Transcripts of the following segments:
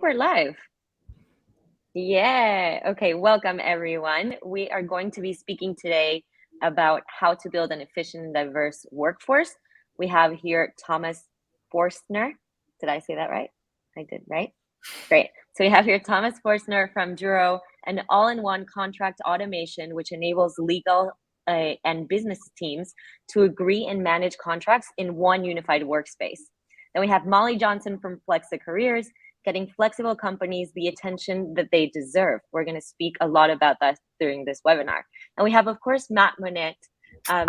we're live. Yeah. Okay. Welcome, everyone. We are going to be speaking today about how to build an efficient and diverse workforce. We have here Thomas Forstner. Did I say that right? I did, right? Great. So we have here Thomas Forstner from Duro, an all-in-one contract automation, which enables legal and business teams to agree and manage contracts in one unified workspace. Then we have Molly Johnson from Flexa Careers, getting flexible companies the attention that they deserve. We're going to speak a lot about that during this webinar. And we have, of course, Matt Monette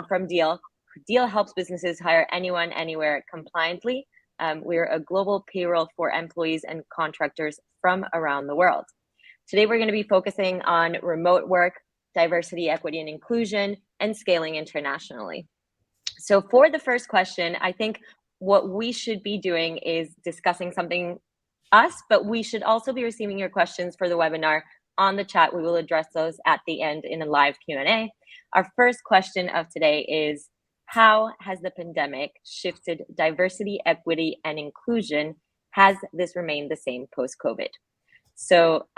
from Deel. Deel helps businesses hire anyone, anywhere compliantly. We're a global payroll for employees and contractors from around the world. Today, we're going to be focusing on remote work, diversity, equity, and inclusion, and scaling internationally. So for the first question, I think what we should be doing is discussing something but we should also be receiving your questions for the webinar on the chat. We will address those at the end in a live Q&A. Our first question of today is, how has the pandemic shifted diversity, equity, and inclusion? Has this remained the same post-COVID? So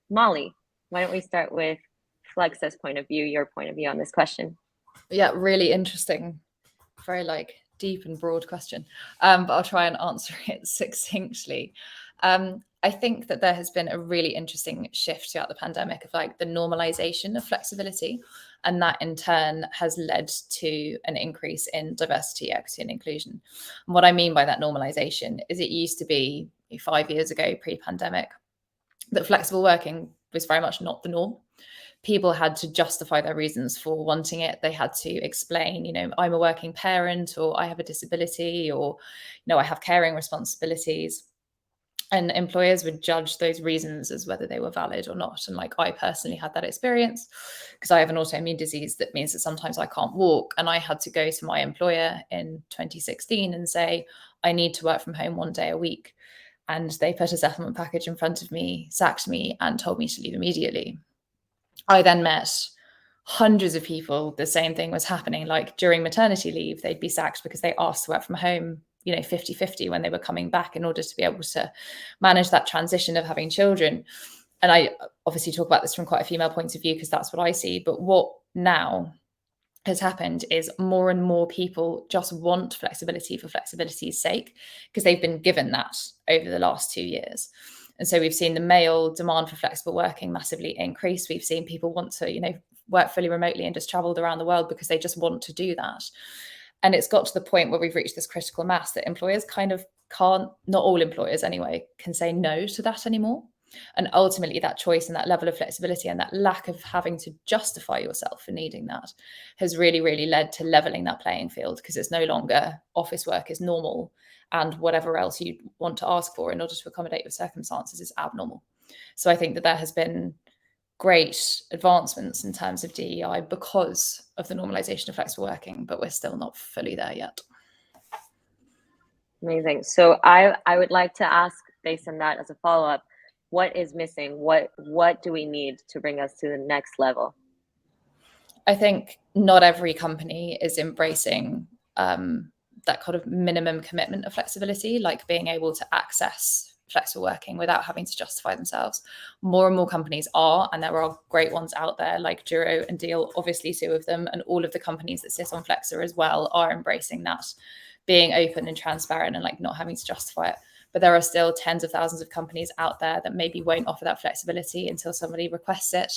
Molly, why don't we start with Flexa's point of view, your point of view on this question? Yeah, really interesting. Very deep and broad question, but I'll try and answer it succinctly. I think that there has been a really interesting shift throughout the pandemic of the normalization of flexibility, and that in turn has led to an increase in diversity, equity, and inclusion. And what I mean by that normalization is it used to be 5 years ago, pre-pandemic, that flexible working was very much not the norm. People had to justify their reasons for wanting it. They had to explain, I'm a working parent, or I have a disability, or, I have caring responsibilities. And employers would judge those reasons as whether they were valid or not. And I personally had that experience because I have an autoimmune disease that means that sometimes I can't walk. And I had to go to my employer in 2016 and say, I need to work from home 1 day a week. And they put a settlement package in front of me, sacked me, and told me to leave immediately. I then met hundreds of people. The same thing was happening. During maternity leave, they'd be sacked because they asked to work from home, 50-50 when they were coming back in order to be able to manage that transition of having children. And I obviously talk about this from quite a female point of view because that's what I see. But what now has happened is more and more people just want flexibility for flexibility's sake because they've been given that over the last 2 years. And so we've seen the male demand for flexible working massively increase. We've seen people want to, work fully remotely and just traveled around the world because they just want to do that. And it's got to the point where we've reached this critical mass that employers kind of can't, not all employers anyway, can say no to that anymore. And ultimately that choice and that level of flexibility and that lack of having to justify yourself for needing that has really, really led to leveling that playing field, because it's no longer office work is normal and whatever else you want to ask for in order to accommodate your circumstances is abnormal. So I think that there has been great advancements in terms of DEI because of the normalization of flexible working, but we're still not fully there yet. Amazing. So I would like to ask, based on that as a follow-up, what is missing? What do we need to bring us to the next level? I think not every company is embracing that kind of minimum commitment of flexibility, like being able to access flexible working without having to justify themselves. More and more companies are, and there are great ones out there like Duro and Deel, obviously 2 of them, and all of the companies that sit on Flexa as well are embracing that, being open and transparent and not having to justify it. But there are still tens of thousands of companies out there that maybe won't offer that flexibility until somebody requests it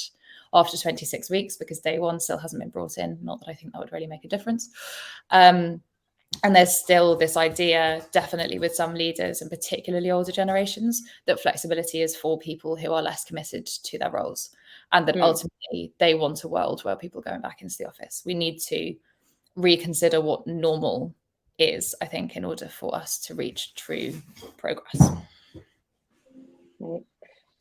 after 26 weeks because day one still hasn't been brought in. Not that I think that would really make a difference. And there's still this idea, definitely with some leaders and particularly older generations, that flexibility is for people who are less committed to their roles, and that ultimately they want a world where people are going back into the office. We need to reconsider what normal is, I think, in order for us to reach true progress. Right.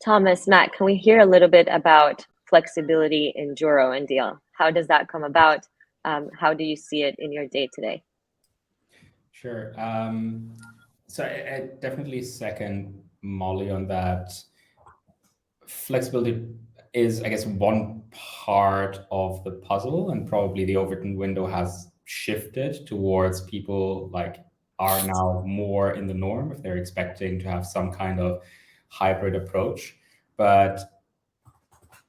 Thomas, Matt, can we hear a little bit about flexibility in Duro and Deel? How does that come about? How do you see it in your day-to-day? Sure. So I definitely second Molly on that. Flexibility is, I guess, one part of the puzzle, and probably the Overton window has shifted towards people are now more in the norm if they're expecting to have some kind of hybrid approach. But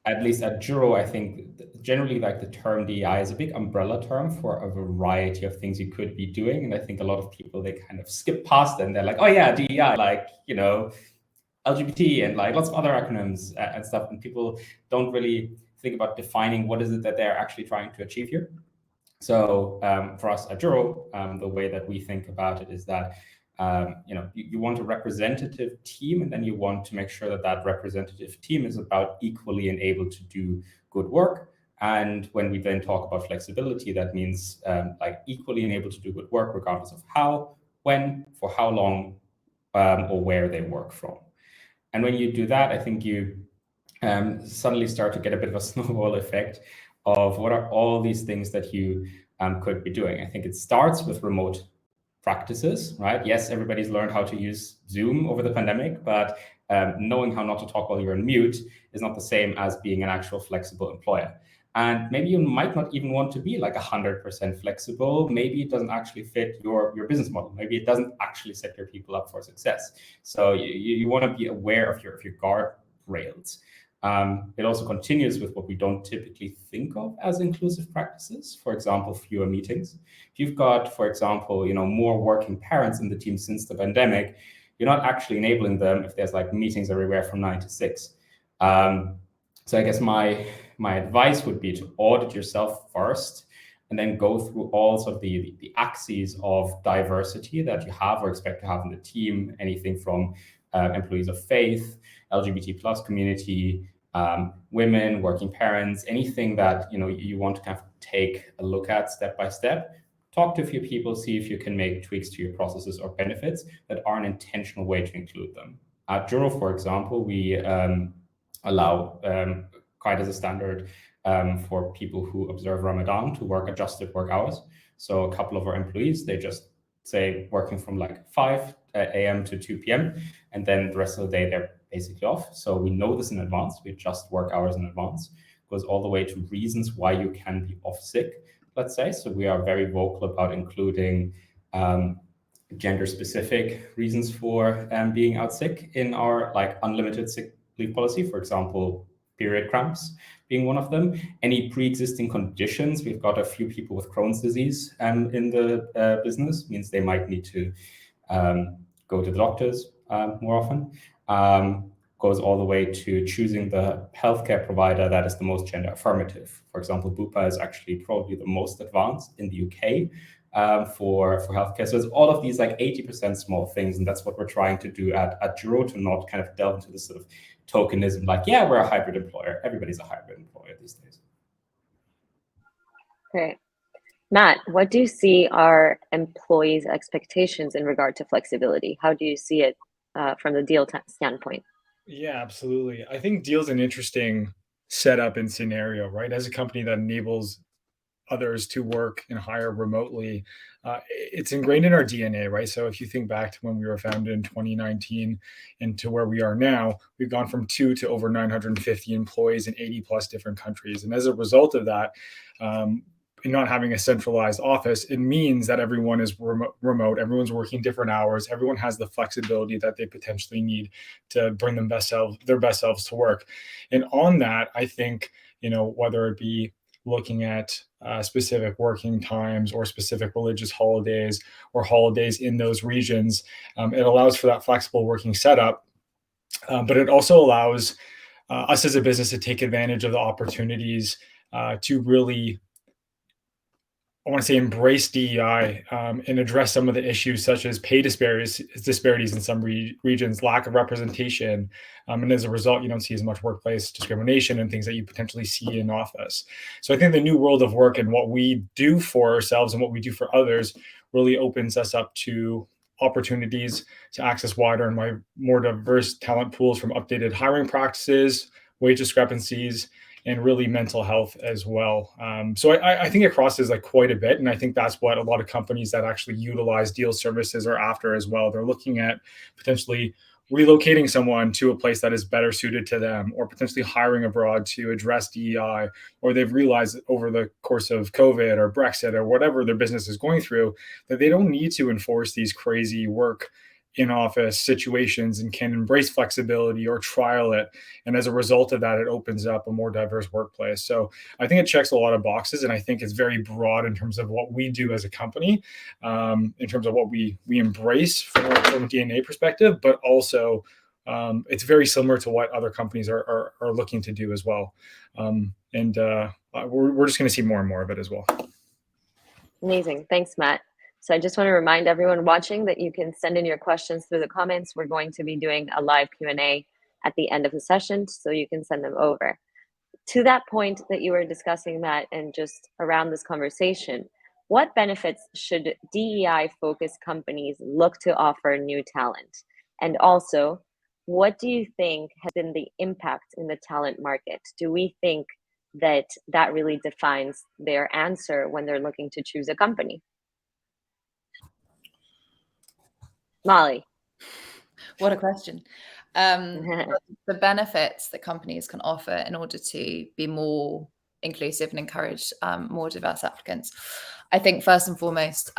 at least at Juro, I think generally like the term DEI is a big umbrella term for a variety of things you could be doing. And I think a lot of people, they kind of skip past it and they're like, oh yeah, DEI, like, you know, LGBT and like lots of other acronyms and stuff. And people don't really think about defining what is it that they're actually trying to achieve here. So for us at Juro, the way that we think about it is that you want a representative team, and then you want to make sure that that representative team is about equally and able to do good work. And when we then talk about flexibility, that means like equally and able to do good work, regardless of how, when, for how long, or where they work from. And when you do that, I think you suddenly start to get a bit of a snowball effect of what are all these things that you could be doing. I think it starts with remote practices, right? Yes, everybody's learned how to use Zoom over the pandemic, but knowing how not to talk while you're on mute is not the same as being an actual flexible employer. And maybe you might not even want to be like 100% flexible. Maybe it doesn't actually fit your business model. Maybe it doesn't actually set your people up for success. So you want to be aware of your guardrails. It also continues with what we don't typically think of as inclusive practices. For example, fewer meetings. If you've got, for example, more working parents in the team since the pandemic, you're not actually enabling them if there's like meetings everywhere from 9 to 6. So I guess my advice would be to audit yourself first, and then go through all sort of the axes of diversity that you have or expect to have in the team. Anything from employees of faith, LGBT plus community, women, working parents, anything that you want to kind of take a look at step by step. Talk to a few people, see if you can make tweaks to your processes or benefits that are an intentional way to include them. At Juro, for example, we allow quite as a standard for people who observe Ramadan to work adjusted work hours. So a couple of our employees, they just say working from like 5 a.m. to 2 p.m. and then the rest of the day they're basically off. So we know this in advance. We adjust work hours in advance. It goes all the way to reasons why you can be off sick, let's say. So we are very vocal about including gender-specific reasons for being out sick in our like unlimited sick leave policy. For example, period cramps being one of them. Any pre-existing conditions. We've got a few people with Crohn's disease in the business, means they might need to go to the doctors more often. Goes all the way to choosing the healthcare provider that is the most gender affirmative. For example, Bupa is actually probably the most advanced in the UK for healthcare. So it's all of these like 80% small things, and that's what we're trying to do at Juro, to not kind of delve into this sort of tokenism, like, yeah, we're a hybrid employer. Everybody's a hybrid employer these days. Great. Matt, what do you see are employees' expectations in regard to flexibility? How do you see it from the Deel standpoint? Yeah, absolutely. I think Deel's an interesting setup and scenario, right? As a company that enables others to work and hire remotely, it's ingrained in our DNA, right? So if you think back to when we were founded in 2019 and to where we are now, we've gone from 2 to over 950 employees in 80 plus different countries. And as a result of that, and not having a centralized office, it means that everyone is remote, everyone's working different hours, everyone has the flexibility that they potentially need to bring their best selves to work. And on that, I think, whether it be looking at specific working times or specific religious holidays or holidays in those regions, it allows for that flexible working setup. But it also allows us as a business to take advantage of the opportunities to really, I want to say, embrace DEI and address some of the issues such as pay disparities in some regions, lack of representation. And as a result, you don't see as much workplace discrimination and things that you potentially see in office. So I think the new world of work and what we do for ourselves and what we do for others really opens us up to opportunities to access wider and more diverse talent pools, from updated hiring practices, wage discrepancies, and really mental health as well. So I think it crosses like quite a bit. And I think that's what a lot of companies that actually utilize Deel services are after as well. They're looking at potentially relocating someone to a place that is better suited to them, or potentially hiring abroad to address DEI, or they've realized over the course of COVID or Brexit or whatever their business is going through, that they don't need to enforce these crazy work in-office situations and can embrace flexibility or trial it. And as a result of that, it opens up a more diverse workplace. So I think it checks a lot of boxes, and I think it's very broad in terms of what we do as a company, in terms of what we embrace from a DNA perspective, but also it's very similar to what other companies are looking to do as well. We're just going to see more and more of it as well. Amazing. Thanks, Matt. So I just want to remind everyone watching that you can send in your questions through the comments. We're going to be doing a live Q&A at the end of the session, so you can send them over. To that point that you were discussing, Matt, and just around this conversation, what benefits should DEI-focused companies look to offer new talent? And also, what do you think has been the impact in the talent market? Do we think that really defines their answer when they're looking to choose a company? Molly. What a question. The benefits that companies can offer in order to be more inclusive and encourage more diverse applicants. I think first and foremost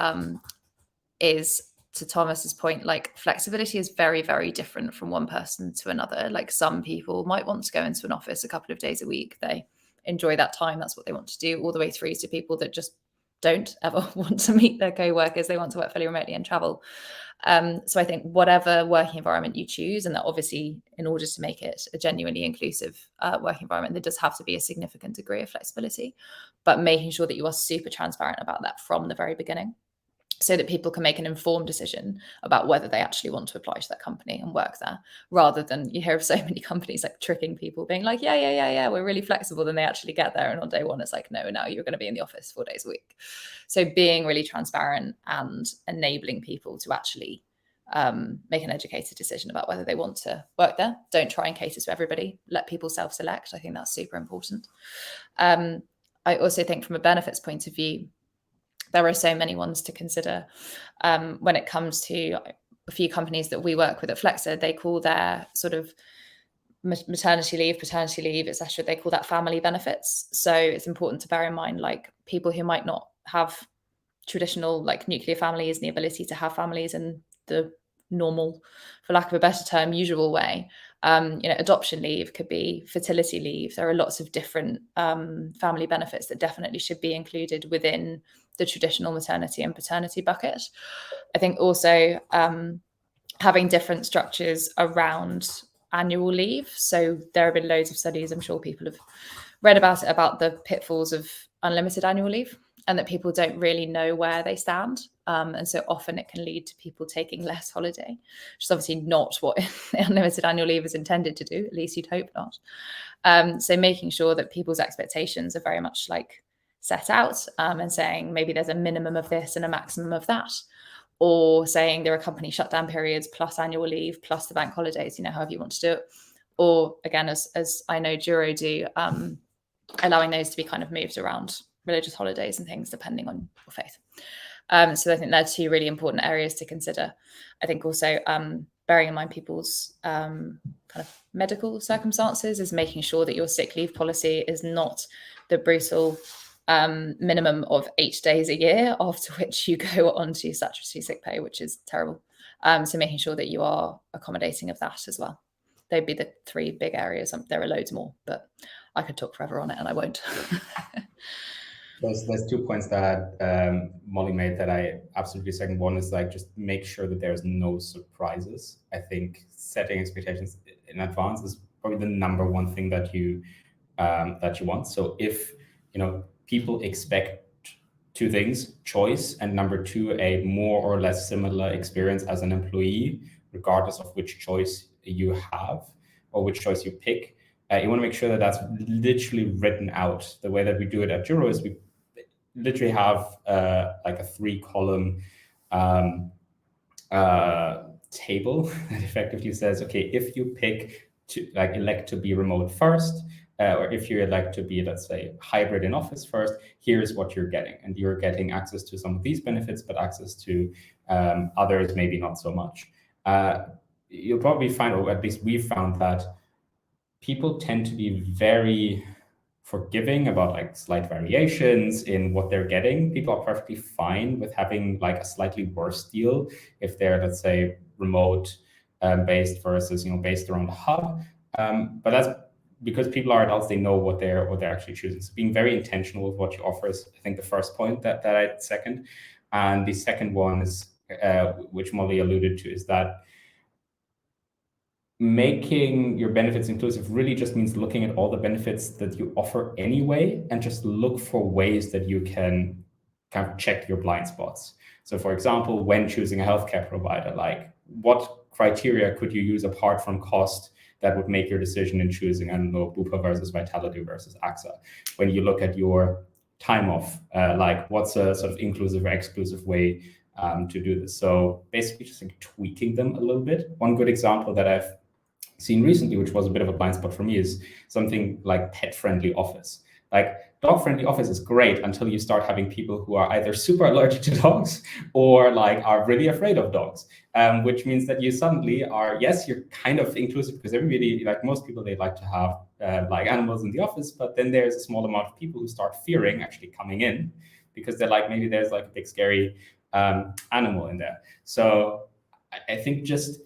is, to Thomas's point, like flexibility is very, very different from one person to another. Like some people might want to go into an office a couple of days a week. They enjoy that time. That's what they want to do, all the way through to people that just don't ever want to meet their co-workers. They want to work fully remotely and travel. So I think whatever working environment you choose, and that obviously in order to make it a genuinely inclusive work environment, there does have to be a significant degree of flexibility, but making sure that you are super transparent about that from the very beginning, so that people can make an informed decision about whether they actually want to apply to that company and work there, rather than you hear of so many companies like tricking people, being like, yeah, we're really flexible. Then they actually get there, and on day one, it's like, no, you're going to be in the office 4 days a week. So being really transparent and enabling people to actually make an educated decision about whether they want to work there. Don't try and cater to everybody. Let people self-select. I think that's super important. I also think from a benefits point of view, there are so many ones to consider when it comes to a few companies that we work with at Flexa. They call their sort of maternity leave, paternity leave, etc., they call that family benefits. So it's important to bear in mind, like people who might not have traditional like nuclear families and the ability to have families in the normal, for lack of a better term, usual way. Adoption leave could be, fertility leave. There are lots of different family benefits that definitely should be included within the traditional maternity and paternity bucket. I think also having different structures around annual leave. So there have been loads of studies, I'm sure people have read about it, about the pitfalls of unlimited annual leave, and that people don't really know where they stand. And so often it can lead to people taking less holiday, which is obviously not what unlimited annual leave is intended to do, at least you'd hope not. So making sure that people's expectations are very much like set out, and saying maybe there's a minimum of this and a maximum of that, or saying there are company shutdown periods plus annual leave plus the bank holidays, however you want to do it. Or again, as I know Duro do, allowing those to be kind of moved around religious holidays and things depending on your faith. So I think they're two really important areas to consider. I think also bearing in mind people's kind of medical circumstances is making sure that your sick leave policy is not the brutal minimum of 8 days a year, after which you go on to statutory sick pay, which is terrible. So making sure that you are accommodating of that as well. They'd be the three big areas. There are loads more, but I could talk forever on it and I won't. There's 2 points that Molly made that I absolutely second. One is like just make sure that there's no surprises. I think setting expectations in advance is probably the number one thing that you want. So if people expect 2 things: choice, and number 2, a more or less similar experience as an employee, regardless of which choice you have or which choice you pick. You want to make sure that that's literally written out. The way that we do it at Duro is we literally have like a 3-column table that effectively says, okay, if you pick to elect to be remote first, or if you elect to be, let's say, hybrid in office first, here's what you're getting. And you're getting access to some of these benefits, but access to others maybe not so much. You'll probably find, or at least we've found, that people tend to be very forgiving about like slight variations in what they're getting. People are perfectly fine with having like a slightly worse deal if they're, let's say, remote based versus based around the hub. But that's because people are adults; they know what they're actually choosing. So being very intentional with what you offer is, I think, the first point that I second. And the second one is, which Molly alluded to, is that making your benefits inclusive really just means looking at all the benefits that you offer anyway, and just look for ways that you can kind of check your blind spots. So for example, when choosing a healthcare provider, like what criteria could you use apart from cost that would make your decision in choosing, I don't know, Bupa versus Vitality versus AXA? When you look at your time off, like what's a sort of inclusive or exclusive way to do this? So basically just like tweaking them a little bit. One good example that I've seen recently, which was a bit of a blind spot for me, is something like pet-friendly office. Like dog-friendly office is great until you start having people who are either super allergic to dogs or like are really afraid of dogs, which means that you suddenly are, yes, you're kind of inclusive because everybody, like most people, they like to have like animals in the office, but then there's a small amount of people who start fearing actually coming in because they're like, maybe there's like a big scary animal in there. So I think just,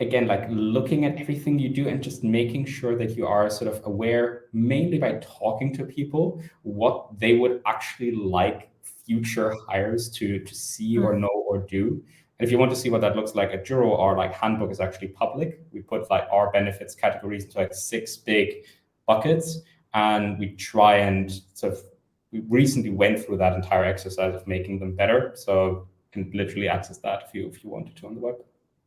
again, like looking at everything you do and just making sure that you are sort of aware, mainly by talking to people, what they would actually like future hires to see or know or do. And if you want to see what that looks like at Juro, our like handbook is actually public. We put like our benefits categories into like 6 big buckets, and we try and sort of, we recently went through that entire exercise of making them better. So you can literally access that if you wanted to on the web.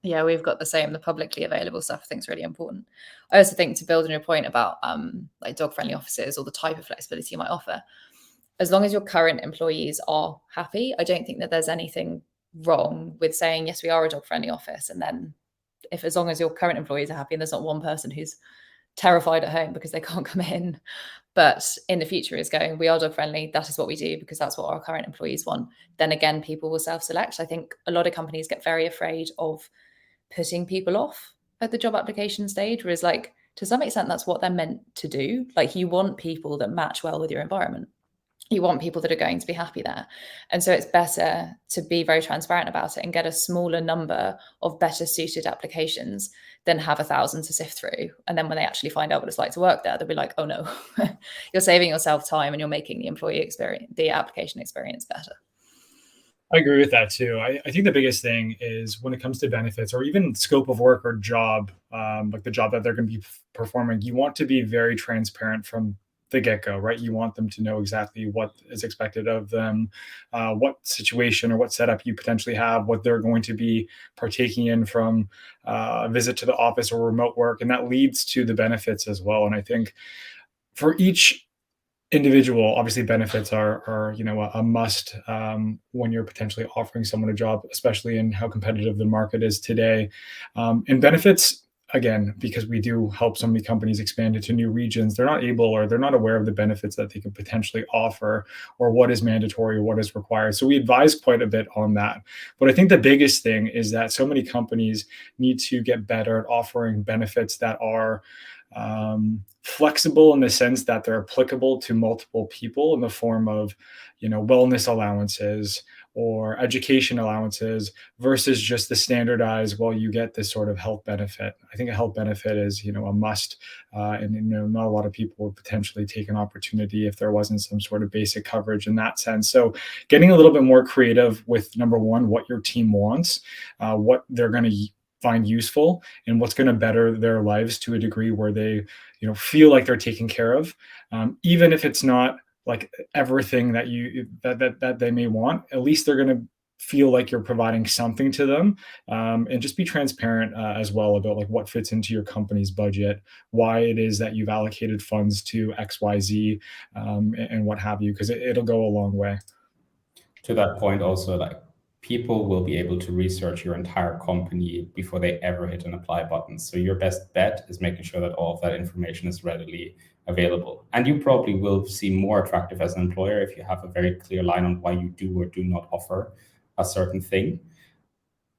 Yeah, we've got the same. The publicly available stuff I think is really important. I also think, to build on your point about like dog-friendly offices or the type of flexibility you might offer, as long as your current employees are happy, I don't think that there's anything wrong with saying, yes, we are a dog-friendly office. And then as long as your current employees are happy and there's not one person who's terrified at home because they can't come in, but in the future is going, we are dog friendly, that is what we do because that's what our current employees want, then again, people will self-select. I think a lot of companies get very afraid of putting people off at the job application stage, whereas like to some extent that's what they're meant to do. Like you want people that match well with your environment. You want people that are going to be happy there. And so it's better to be very transparent about it and get a smaller number of better suited applications than have 1,000 to sift through. And then when they actually find out what it's like to work there, they'll be like, oh no, you're saving yourself time and you're making the employee experience, the application experience better. I agree with that too. I think the biggest thing is when it comes to benefits or even scope of work or job, like the job that they're going to be performing, you want to be very transparent from the get-go, right? You want them to know exactly what is expected of them, what situation or what setup you potentially have, what they're going to be partaking in from a visit to the office or remote work. And that leads to the benefits as well. And I think for each individual, obviously benefits are a must when you're potentially offering someone a job, especially in how competitive the market is today. And benefits, again, because we do help so many companies expand into new regions, they're not able or they're not aware of the benefits that they could potentially offer or what is mandatory or what is required. So we advise quite a bit on that. But I think the biggest thing is that so many companies need to get better at offering benefits that are flexible in the sense that they're applicable to multiple people in the form of, wellness allowances or education allowances versus just the standardized, well, you get this sort of health benefit. I think a health benefit is, a must. And, not a lot of people would potentially take an opportunity if there wasn't some sort of basic coverage in that sense. So getting a little bit more creative with, number one, what your team wants, what they're going to find useful and what's going to better their lives to a degree where they, feel like they're taken care of, even if it's not like everything that that they may want. At least they're going to feel like you're providing something to them, and just be transparent as well about like what fits into your company's budget, why it is that you've allocated funds to XYZ, and what have you, because it'll go a long way. To that point also, like people will be able to research your entire company before they ever hit an apply button. So your best bet is making sure that all of that information is readily available. And you probably will seem more attractive as an employer if you have a very clear line on why you do or do not offer a certain thing.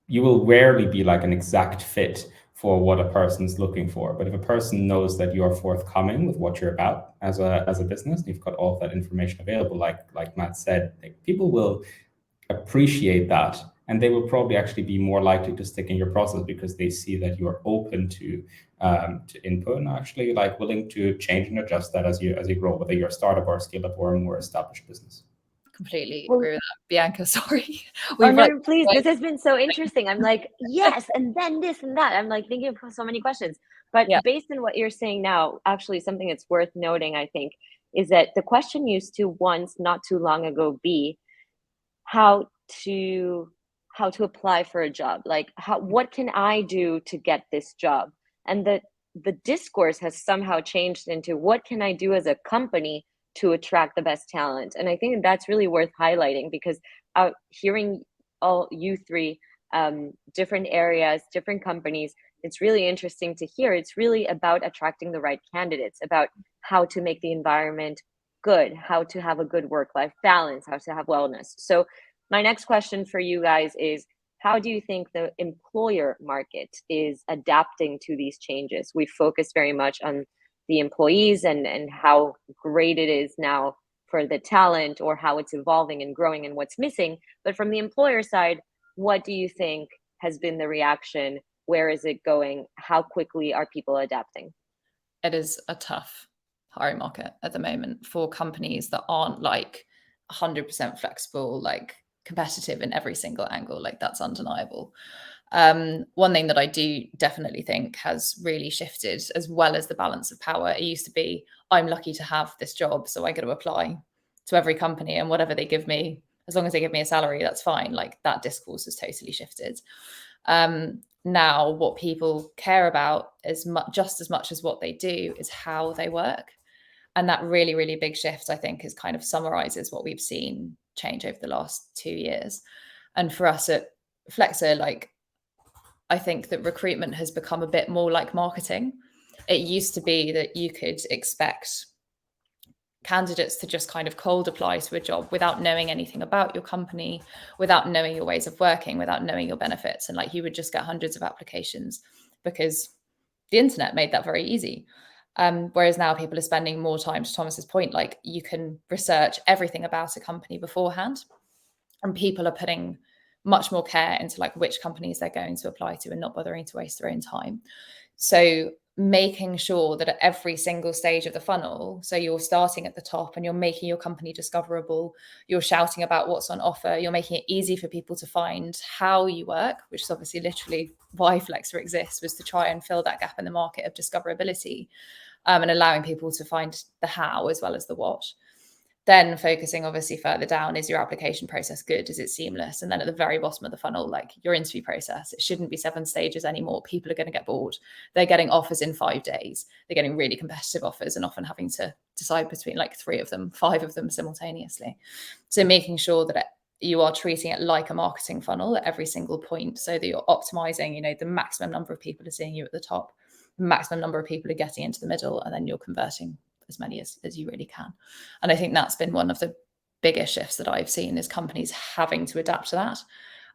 You will rarely be like an exact fit for what a person's looking for. But if a person knows that you're forthcoming with what you're about as a business, you've got all of that information available, like Matt said, like, people will appreciate that, and they will probably actually be more likely to stick in your process because they see that you are open to input and actually like willing to change and adjust that as you grow, whether you're a startup or a scale-up or a more established business. Completely agree with that. Bianca, sorry. Oh, no, please. This has been so interesting. I'm like, yes, and then this and that. I'm like thinking of so many questions. But based on what you're saying now, actually something that's worth noting, I think, is that the question used to once, not too long ago, be how to apply for a job. Like, what can I do to get this job? And the discourse has somehow changed into what can I do as a company to attract the best talent. And I think that's really worth highlighting, because hearing all you three, different areas, different companies, it's really interesting to hear. It's really about attracting the right candidates, about how to make the environment good, how to have a good work-life balance, how to have wellness. So my next question for you guys is, how do you think the employer market is adapting to these changes? We focus very much on the employees and how great it is now for the talent, or how it's evolving and growing and what's missing. But from the employer side, what do you think has been the reaction? Where is it going? How quickly are people adapting? It is a tough hiring market at the moment for companies that aren't like 100% flexible, like competitive in every single angle. Like, that's undeniable. One thing that I do definitely think has really shifted, as well as the balance of power. It used to be, I'm lucky to have this job, so I got to apply to every company, and whatever they give me, as long as they give me a salary, that's fine. Like, that discourse has totally shifted. Now what people care about just as much as what they do is how they work. And that really, really big shift, I think, is kind of summarizes what we've seen change over the last 2 years. And for us at Flexer, like, I think that recruitment has become a bit more like marketing. It used to be that you could expect candidates to just kind of cold apply to a job without knowing anything about your company, without knowing your ways of working, without knowing your benefits. And like, you would just get hundreds of applications because the internet made that very easy. Whereas now people are spending more time, to Thomas's point, like, you can research everything about a company beforehand, and people are putting much more care into like which companies they're going to apply to and not bothering to waste their own time. So making sure that at every single stage of the funnel, so you're starting at the top and you're making your company discoverable, you're shouting about what's on offer, you're making it easy for people to find how you work, which is obviously literally why Flexer exists, was to try and fill that gap in the market of discoverability, and allowing people to find the how as well as the what. Then focusing obviously further down, is your application process good? Is it seamless? And then at the very bottom of the funnel, like your interview process, it shouldn't be 7 stages anymore. People are going to get bored. They're getting offers in 5 days. They're getting really competitive offers and often having to decide between like 3 of them, 5 of them simultaneously. So making sure that you are treating it like a marketing funnel at every single point, so that you're optimizing, you know, the maximum number of people are seeing you at the top, the maximum number of people are getting into the middle, and then you're converting as many as you really can. And I think that's been one of the biggest shifts that I've seen, is companies having to adapt to that.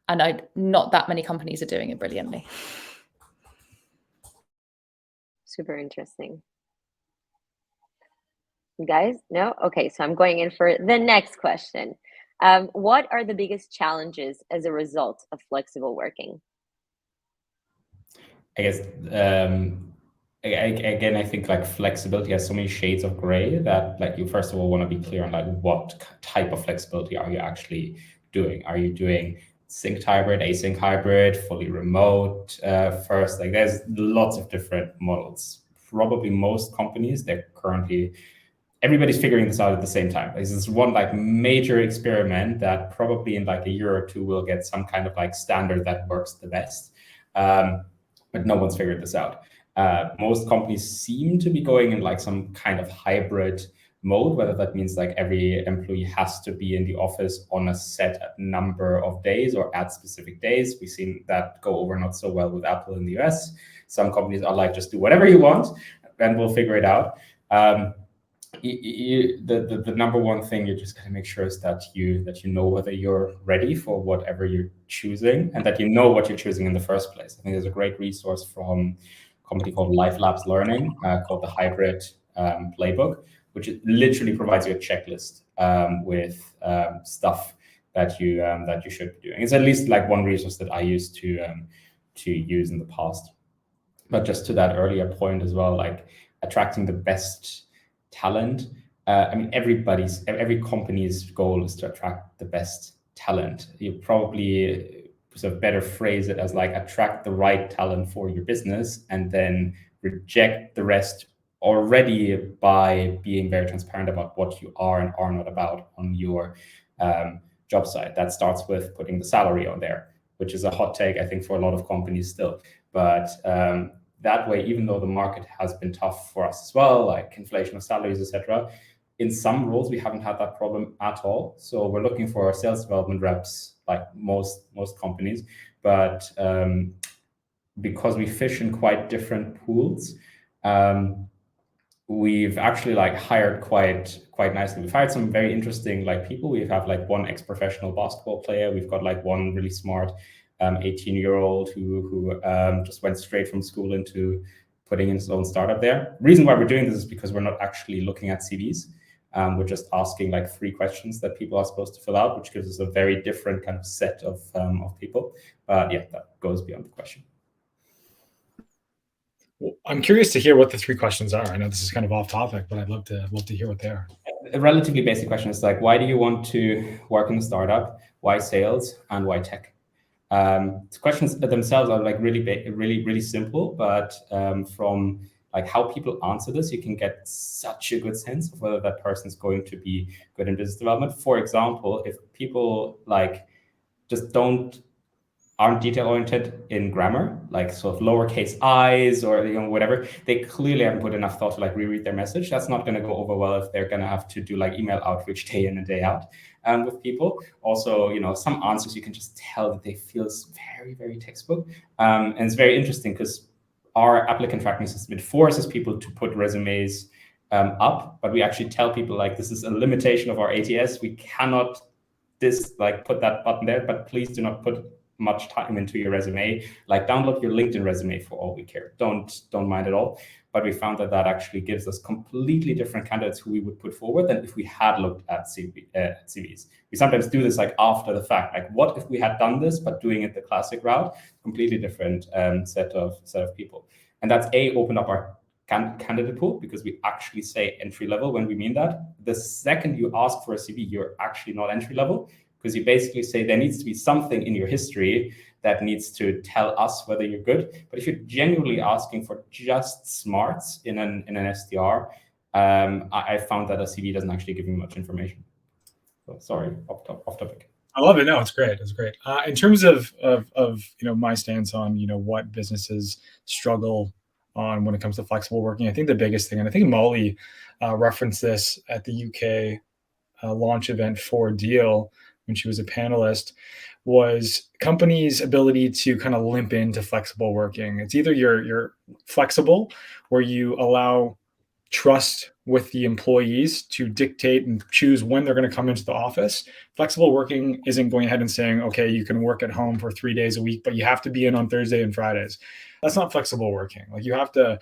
And not that many companies are doing it brilliantly. Super interesting. You guys, no? Okay, so I'm going in for the next question. What are the biggest challenges as a result of flexible working? I guess, again, I think like flexibility has so many shades of gray that like you first of all want to be clear on like what type of flexibility are you actually doing? Are you doing synced hybrid, async hybrid, fully remote first? Like, there's lots of different models. Probably most companies, everybody's figuring this out at the same time. This is one like major experiment that probably in like a year or two will get some kind of like standard that works the best. But no one's figured this out. Most companies seem to be going in like some kind of hybrid mode, whether that means like every employee has to be in the office on a set number of days or at specific days. We've seen that go over not so well with Apple in the US. Some companies are like, just do whatever you want and we'll figure it out. the number one thing you just gotta make sure is that you know whether you're ready for whatever you're choosing, and that you know what you're choosing in the first place. I think there's a great resource from a company called Life Labs Learning called the Hybrid Playbook, which literally provides you a checklist with stuff that you should be doing. It's at least like one resource that I used to use in the past. But just to that earlier point as well, like attracting the best talent. I mean, every company's goal is to attract the best talent. You probably sort of better phrase it as like attract the right talent for your business and then reject the rest already by being very transparent about what you are and are not about on your job site. That starts with putting the salary on there, which is a hot take, I think, for a lot of companies still. But that way, even though the market has been tough for us as well, like inflation of salaries, etc., in some roles we haven't had that problem at all. So we're looking for sales development reps, like most companies, but because we fish in quite different pools, we've actually like hired quite nicely. We've hired some very interesting like people. We have like one ex-professional basketball player. We've got like one really smart 18-year-old who just went straight from school into putting in his own startup there. The reason why we're doing this is because we're not actually looking at CVs. We're just asking like 3 questions that people are supposed to fill out, which gives us a very different kind of set of people. But yeah, that goes beyond the question. Well, I'm curious to hear what the 3 questions are. I know this is kind of off topic, but I'd love to hear what they are. A relatively basic question is like, why do you want to work in a startup? Why sales? And why tech? The questions themselves are like really simple, but from like how people answer this, you can get such a good sense of whether that person's going to be good in business development. For example, if people like just aren't detail oriented in grammar, like sort of lowercase i's or whatever, they clearly haven't put enough thought to like reread their message. That's not going to go over well if they're going to have to do like email outreach day in and day out with people. Also, some answers you can just tell that they feel very textbook, and it's very interesting because our applicant tracking system, it forces people to put resumes up, but we actually tell people like this is a limitation of our ATS. We cannot put that button there, but please do not put much time into your resume. Like download your LinkedIn resume for all we care. Don't mind at all. But we found that actually gives us completely different candidates who we would put forward than if we had looked at CVs. We sometimes do this like after the fact. Like, what if we had done this, but doing it the classic route? Completely different set of people. And that's opened up our candidate pool, because we actually say entry level when we mean that. The second you ask for a CV, you're actually not entry level, because you basically say there needs to be something in your history that needs to tell us whether you're good. But if you're genuinely asking for just smarts in an SDR, I found that a CV doesn't actually give you much information. So, sorry, off topic. I love it. No, it's great. It's great. In terms of my stance on what businesses struggle on when it comes to flexible working, I think the biggest thing, and I think Molly referenced this at the UK launch event for Deel when she was a panelist, was companies' ability to kind of limp into flexible working. It's either you're flexible, where you allow trust with the employees to dictate and choose when they're going to come into the office. Flexible working isn't going ahead and saying, okay, you can work at home for 3 days a week, but you have to be in on Thursday and Fridays. That's not flexible working. Like, you have to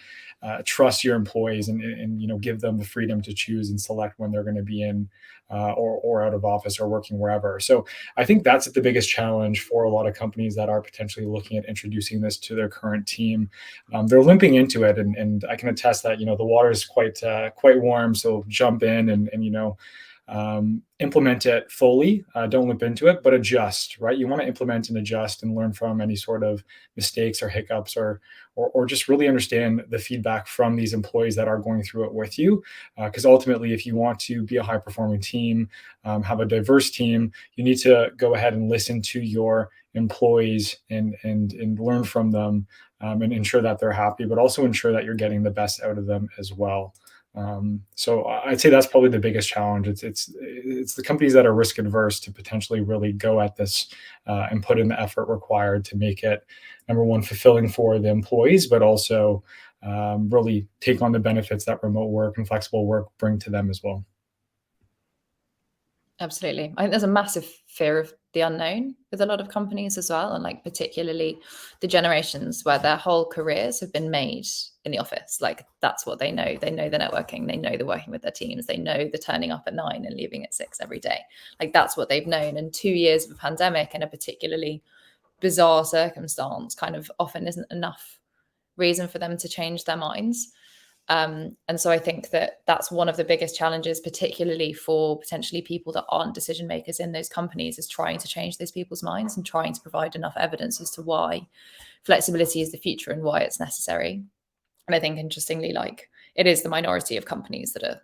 trust your employees and give them the freedom to choose and select when they're going to be in or out of office or working wherever. So I think that's the biggest challenge for a lot of companies that are potentially looking at introducing this to their current team. They're limping into it, and I can attest that the water is quite warm. So jump in and implement it fully. Don't limp into it, but adjust, right? You want to implement and adjust and learn from any sort of mistakes or hiccups, or just really understand the feedback from these employees that are going through it with you. Because ultimately, if you want to be a high performing team, have a diverse team, you need to go ahead and listen to your employees and learn from them, and ensure that they're happy, but also ensure that you're getting the best out of them as well. So I'd say that's probably the biggest challenge. It's the companies that are risk adverse to potentially really go at this and put in the effort required to make it, number one, fulfilling for the employees, but also really take on the benefits that remote work and flexible work bring to them as well. Absolutely. I think there's a massive fear of the unknown with a lot of companies as well. And like particularly the generations where their whole careers have been made in the office. Like that's what they know. They know the networking, they know the working with their teams, they know the turning up at 9 and leaving at 6 every day. Like that's what they've known. And 2 years of a pandemic and a particularly bizarre circumstance kind of often isn't enough reason for them to change their minds. And so I think that that's one of the biggest challenges, particularly for potentially people that aren't decision makers in those companies, is trying to change those people's minds and trying to provide enough evidence as to why flexibility is the future and why it's necessary. And I think interestingly, like it is the minority of companies that are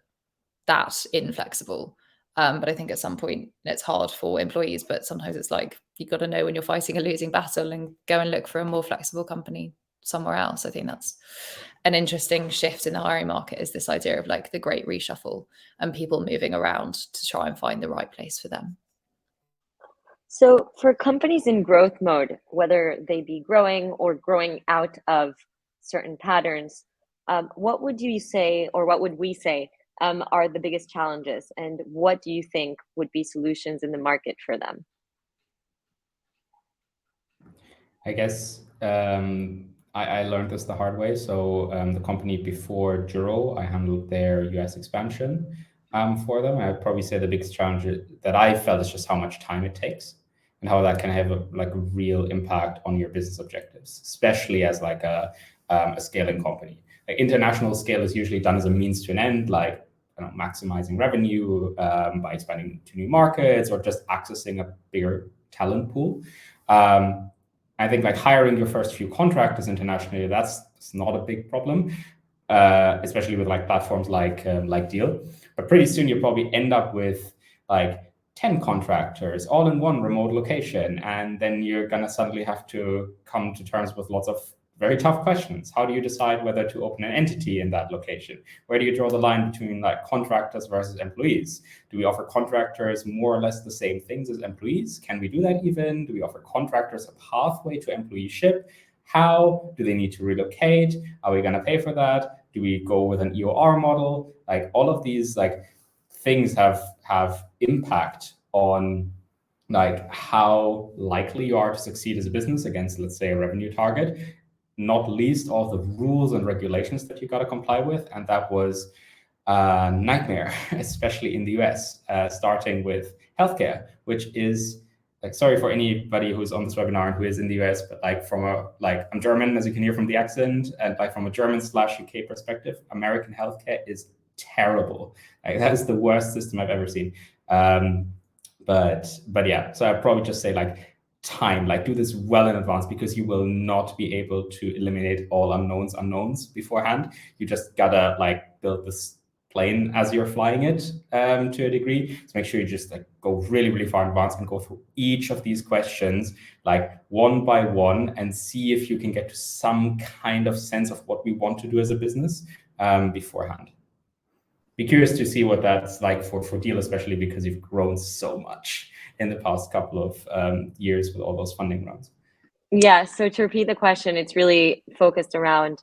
that inflexible. But I think at some point it's hard for employees, but sometimes it's like, you've got to know when you're fighting a losing battle and go and look for a more flexible company somewhere else. I think that's an interesting shift in the hiring market, is this idea of like the great reshuffle and people moving around to try and find the right place for them. So for companies in growth mode, whether they be growing or growing out of certain patterns, what would you say, or what would we say, are the biggest challenges, and what do you think would be solutions in the market for them? I guess I learned this the hard way. So the company before Juro, I handled their US expansion for them. I'd probably say the biggest challenge that I felt is just how much time it takes and how that can have a real impact on your business objectives, especially as like a scaling company. Like international scale is usually done as a means to an end, like maximizing revenue by expanding to new markets or just accessing a bigger talent pool. I think like hiring your first few contractors internationally, that's not a big problem, especially with like platforms like Deel. But pretty soon you'll probably end up with like 10 contractors all in one remote location, and then you're gonna suddenly have to come to terms with lots of very tough questions. How do you decide whether to open an entity in that location? Where do you draw the line between like contractors versus employees? Do we offer contractors more or less the same things as employees? Can we do that even? Do we offer contractors a pathway to employeeship? How do they need to relocate? Are we gonna pay for that? Do we go with an EOR model? Like all of these like things have impact on like how likely you are to succeed as a business against, let's say, a revenue target. Not least all the rules and regulations that you got to comply with. And that was a nightmare, especially in the US, starting with healthcare, which is like, sorry for anybody who's on this webinar and who is in the US, but like I'm German, as you can hear from the accent, and like from a German/UK perspective, American healthcare is terrible. Like that is the worst system I've ever seen. But yeah, so I'd probably just say like, time, like do this well in advance, because you will not be able to eliminate all unknowns beforehand. You just gotta like build this plane as you're flying it to a degree. So make sure you just like go really far in advance and go through each of these questions like one by one and see if you can get to some kind of sense of what we want to do as a business beforehand. Be curious to see what that's like for Deel, especially because you've grown so much in the past couple of years with all those funding rounds. Yeah, so to repeat the question, it's really focused around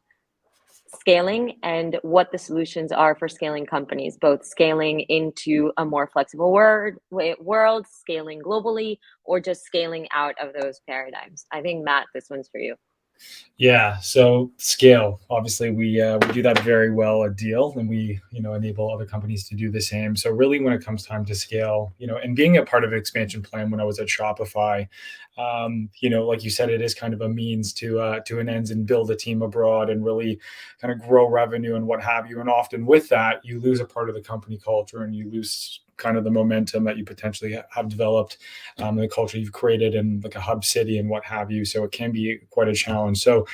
scaling and what the solutions are for scaling companies, both scaling into a more flexible world, scaling globally, or just scaling out of those paradigms. I think, Matt, this one's for you. Yeah, so scale. Obviously, we do that very well at Deel, and we enable other companies to do the same. So really, when it comes time to scale, and being a part of an expansion plan when I was at Shopify, like you said, it is kind of a means to an ends and build a team abroad and really kind of grow revenue and what have you. And often with that, you lose a part of the company culture and you lose kind of the momentum that you potentially have developed, the culture you've created in like a hub city and what have you. So it can be quite a challenge. So,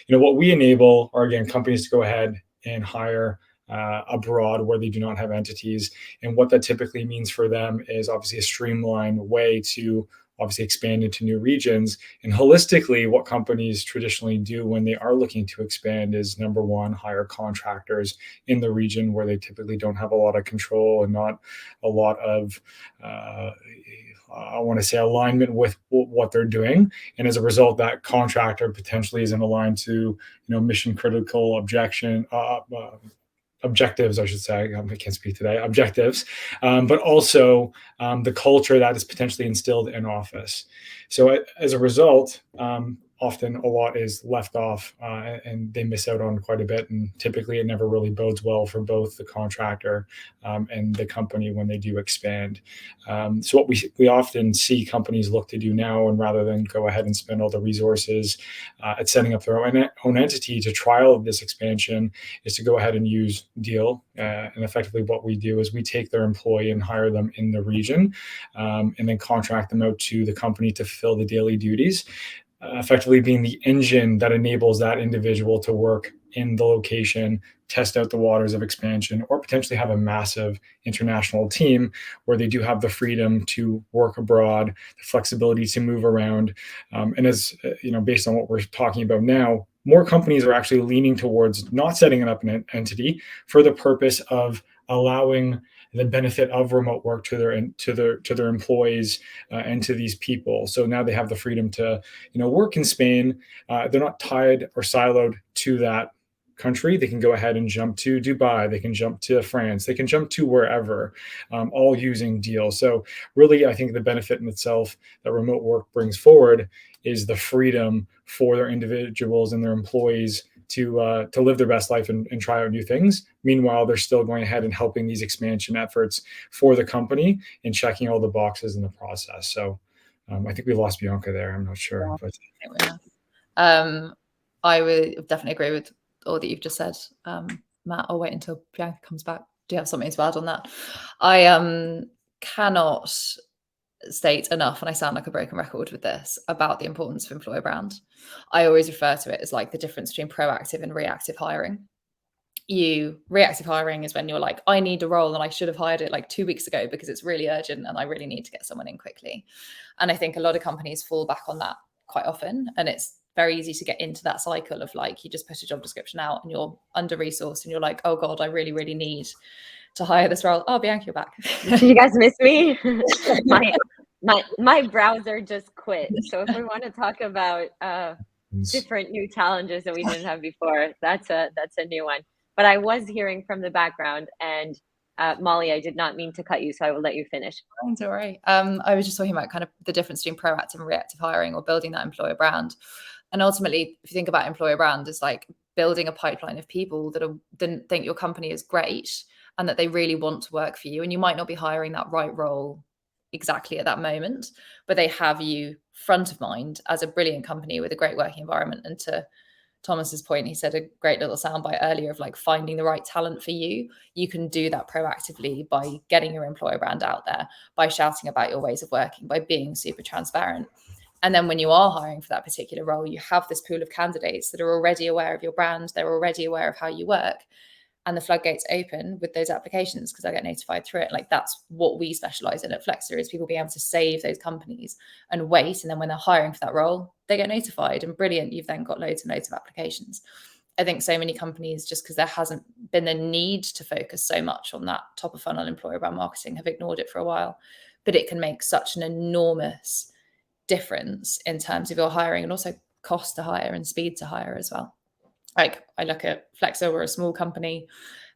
what we enable are, again, companies to go ahead and hire abroad where they do not have entities. And what that typically means for them is obviously a streamlined way to obviously expand into new regions. And holistically, what companies traditionally do when they are looking to expand is, number one, hire contractors in the region where they typically don't have a lot of control and not a lot of I want to say, alignment with what they're doing. And as a result, that contractor potentially isn't aligned to, mission critical objectives, I should say. I can't speak today, objectives, but also the culture that is potentially instilled in office. So as a result, often a lot is left off and they miss out on quite a bit. And typically it never really bodes well for both the contractor and the company when they do expand. So what we often see companies look to do now, and rather than go ahead and spend all the resources at setting up their own entity to trial this expansion, is to go ahead and use Deel. And effectively what we do is we take their employee and hire them in the region and then contract them out to the company to fill the daily duties. Effectively being the engine that enables that individual to work in the location, test out the waters of expansion, or potentially have a massive international team where they do have the freedom to work abroad, the flexibility to move around. And as based on what we're talking about now, more companies are actually leaning towards not setting up an entity for the purpose of allowing the benefit of remote work to their employees and to these people. So now they have the freedom to work in Spain. They're not tied or siloed to that country. They can go ahead and jump to Dubai. They can jump to France. They can jump to wherever, all using Deel. So really, I think the benefit in itself that remote work brings forward is the freedom for their individuals and their employees to live their best life and try out new things. Meanwhile, they're still going ahead and helping these expansion efforts for the company and checking all the boxes in the process. So I think we lost Bianca there. I'm not sure. Yeah. But I would definitely agree with all that you've just said, Matt. I'll wait until Bianca comes back. Do you have something to add on that? I cannot state enough, and I sound like a broken record with this, about the importance of employer brand. I always refer to it as like the difference between proactive and reactive hiring. Reactive hiring is when you're like, I need a role and I should have hired it like 2 weeks ago because it's really urgent and I really need to get someone in quickly. And I think a lot of companies fall back on that quite often, and it's very easy to get into that cycle of like, you just put a job description out and you're under-resourced and you're like, oh God, I really, really need to hire this role. Oh, Bianca, you're back. You guys miss me? my browser just quit. So if we want to talk about different new challenges that we didn't have before, that's a new one. But I was hearing from the background, and Molly, I did not mean to cut you, so I will let you finish. Don't worry. I was just talking about kind of the difference between proactive and reactive hiring, or building that employer brand. And ultimately, if you think about employer brand, it's like building a pipeline of people that think your company is great and that they really want to work for you. And you might not be hiring that right role exactly at that moment, but they have you front of mind as a brilliant company with a great working environment. And to Thomas's point, he said a great little soundbite earlier of like finding the right talent for you. You can do that proactively by getting your employer brand out there, by shouting about your ways of working, by being super transparent. And then when you are hiring for that particular role, you have this pool of candidates that are already aware of your brand. They're already aware of how you work. And the floodgates open with those applications because I get notified through it. Like that's what we specialize in at Flexer, is people being able to save those companies and wait. And then when they're hiring for that role, they get notified, and brilliant, you've then got loads and loads of applications. I think so many companies, just because there hasn't been the need to focus so much on that top of funnel employer brand marketing, have ignored it for a while. But it can make such an enormous difference in terms of your hiring, and also cost to hire and speed to hire as well. Like I look at Flexer, we're a small company.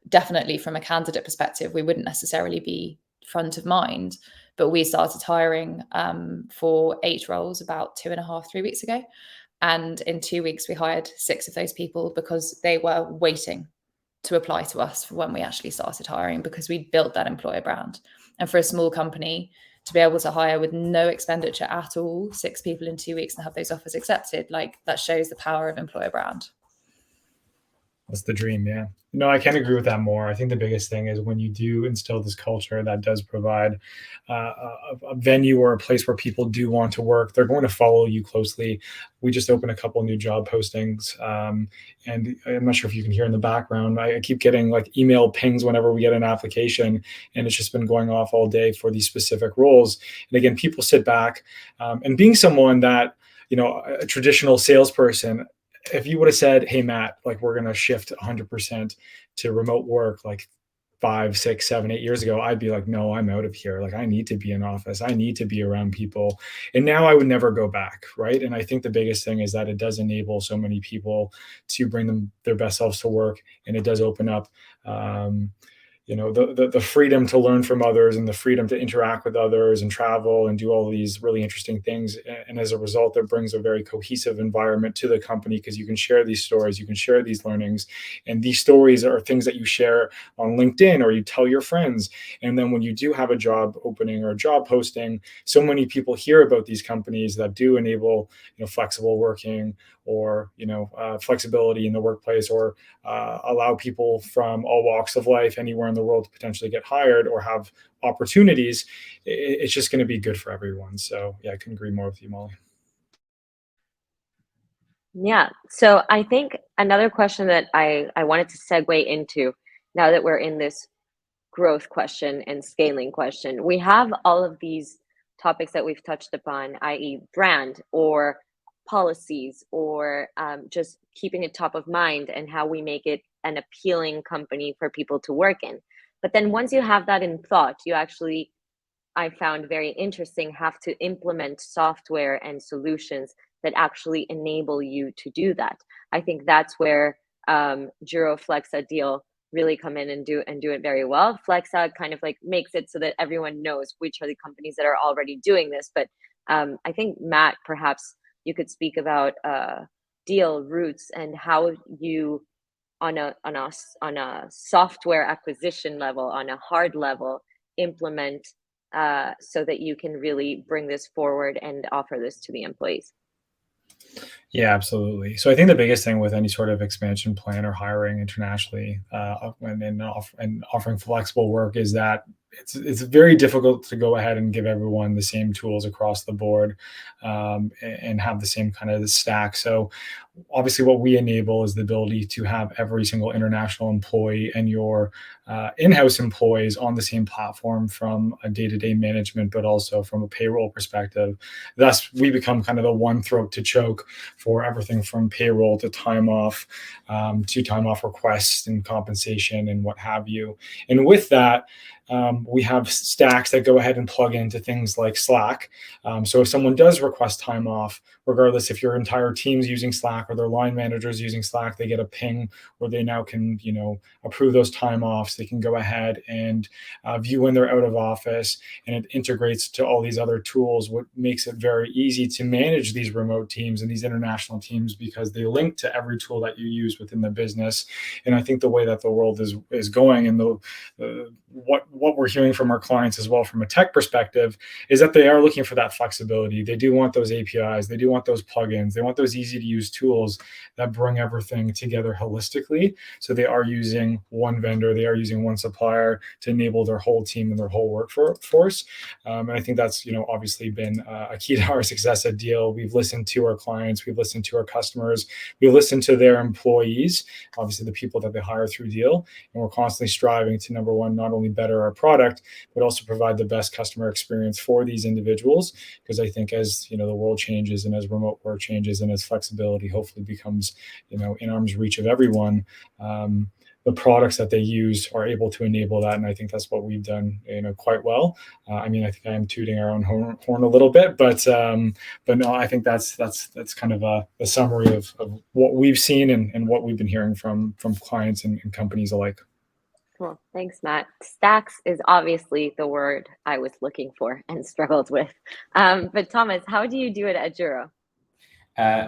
Definitely from a candidate perspective, we wouldn't necessarily be front of mind, but we started hiring for 8 roles about 2.5-3 weeks ago. And in 2 weeks, we hired 6 of those people because they were waiting to apply to us for when we actually started hiring, because we built that employer brand. And for a small company to be able to hire with no expenditure at all, 6 people in 2 weeks and have those offers accepted, like that shows the power of employer brand. That's the dream. Yeah. No, I can't agree with that more. I think the biggest thing is when you do instill this culture that does provide a venue or a place where people do want to work, they're going to follow you closely. We just opened a couple new job postings, and I'm not sure if you can hear in the background, I keep getting like email pings whenever we get an application, and it's just been going off all day for these specific roles. And again, people sit back, and being someone that, a traditional salesperson, if you would have said, hey, Matt, like we're going to shift 100% to remote work, like 5, 6, 7, 8 years ago, I'd be like, no, I'm out of here. Like, I need to be in office. I need to be around people. And now I would never go back, right? And I think the biggest thing is that it does enable so many people to bring their best selves to work, and it does open up the freedom to learn from others and the freedom to interact with others and travel and do all these really interesting things. And as a result, it brings a very cohesive environment to the company, because you can share these stories, you can share these learnings. And these stories are things that you share on LinkedIn or you tell your friends. And then when you do have a job opening or a job posting, so many people hear about these companies that do enable, flexible working, or flexibility in the workplace, or allow people from all walks of life anywhere in the world to potentially get hired or have opportunities. It's just going to be good for everyone. So yeah, I couldn't agree more with you, Molly. Yeah. So I think another question that I wanted to segue into, now that we're in this growth question and scaling question, we have all of these topics that we've touched upon, i.e. brand or policies, or just keeping it top of mind and how we make it an appealing company for people to work in. But then once you have that in thought, you actually, I found very interesting, have to implement software and solutions that actually enable you to do that. I think that's where Juro, Flexa, Deel really come in and do it very well. Flexa kind of like makes it so that everyone knows which are the companies that are already doing this. But I think, Matt, perhaps you could speak about Deel, Roots, and how you, on a software acquisition level, on a hard level, implement so that you can really bring this forward and offer this to the employees. Yeah, absolutely. So I think the biggest thing with any sort of expansion plan or hiring internationally and offering flexible work is that it's very difficult to go ahead and give everyone the same tools across the board and have the same kind of stack. So obviously what we enable is the ability to have every single international employee and your in-house employees on the same platform, from a day-to-day management, but also from a payroll perspective. Thus, we become kind of the one throat to choke for everything from payroll to time off requests and compensation and what have you. And with that, we have stacks that go ahead and plug into things like Slack. So if someone does request time off, regardless if your entire team's using Slack or their line manager's using Slack, they get a ping where they now can, approve those time offs. They can go ahead and view when they're out of office, and it integrates to all these other tools, what makes it very easy to manage these remote teams and these international teams, because they link to every tool that you use within the business. And I think the way that the world is going, and what we're hearing from our clients as well from a tech perspective, is that they are looking for that flexibility. They do want those APIs. They do want those plugins. They want those easy to use tools that bring everything together holistically. So they are using one vendor, they are using one supplier to enable their whole team and their whole workforce. And I think that's, obviously been a key to our success at Deel. We've listened to our clients, we've listened to our customers, we've listened to their employees, obviously the people that they hire through Deel, and we're constantly striving to, number one, not only better our product, but also provide the best customer experience for these individuals. Because I think as the world changes, and as remote work changes, and as flexibility hopefully becomes in arm's reach of everyone, the products that they use are able to enable that. And I think that's what we've done quite well. I think I am tooting our own horn a little bit, but no, I think that's kind of a summary of what we've seen and what we've been hearing from clients and companies alike. Cool. Thanks, Matt. Stacks is obviously the word I was looking for and struggled with. But Thomas, how do you do it at Juro?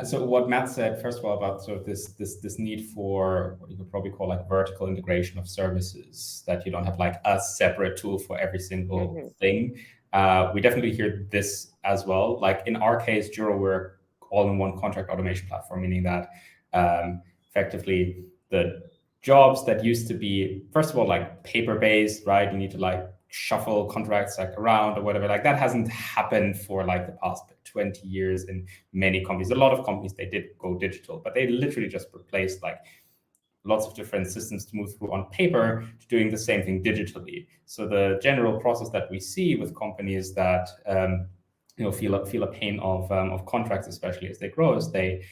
So what Matt said, first of all, about sort of this need for what you could probably call like vertical integration of services, that you don't have like a separate tool for every single thing. We definitely hear this as well. Like in our case, Juro, we're all-in-one contract automation platform, meaning that effectively the jobs that used to be, first of all, like paper-based, right? You need to like shuffle contracts like around or whatever. Like that hasn't happened for like the past 20 years in many companies. A lot of companies, they did go digital, but they literally just replaced like lots of different systems to move through on paper to doing the same thing digitally. So the general process that we see with companies that feel a pain of contracts, especially as they grow, is they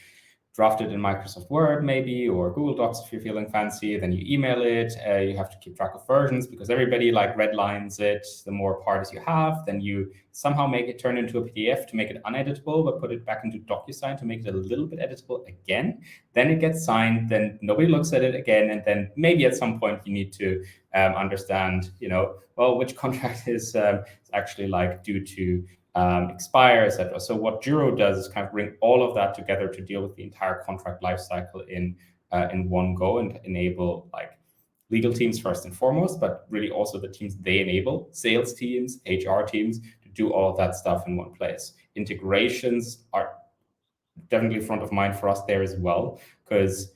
draft it in Microsoft Word maybe, or Google Docs if you're feeling fancy, then you email it. You have to keep track of versions because everybody like redlines it. The more parties you have, then you somehow make it turn into a PDF to make it uneditable, but put it back into DocuSign to make it a little bit editable again. Then it gets signed, then nobody looks at it again, and then maybe at some point you need to understand, well, which contract is actually like due to expire, etc. So what Juro does is kind of bring all of that together to deal with the entire contract lifecycle in one go and enable like legal teams first and foremost, but really also the teams they enable, sales teams, HR teams, to do all of that stuff in one place. Integrations are definitely front of mind for us there as well, because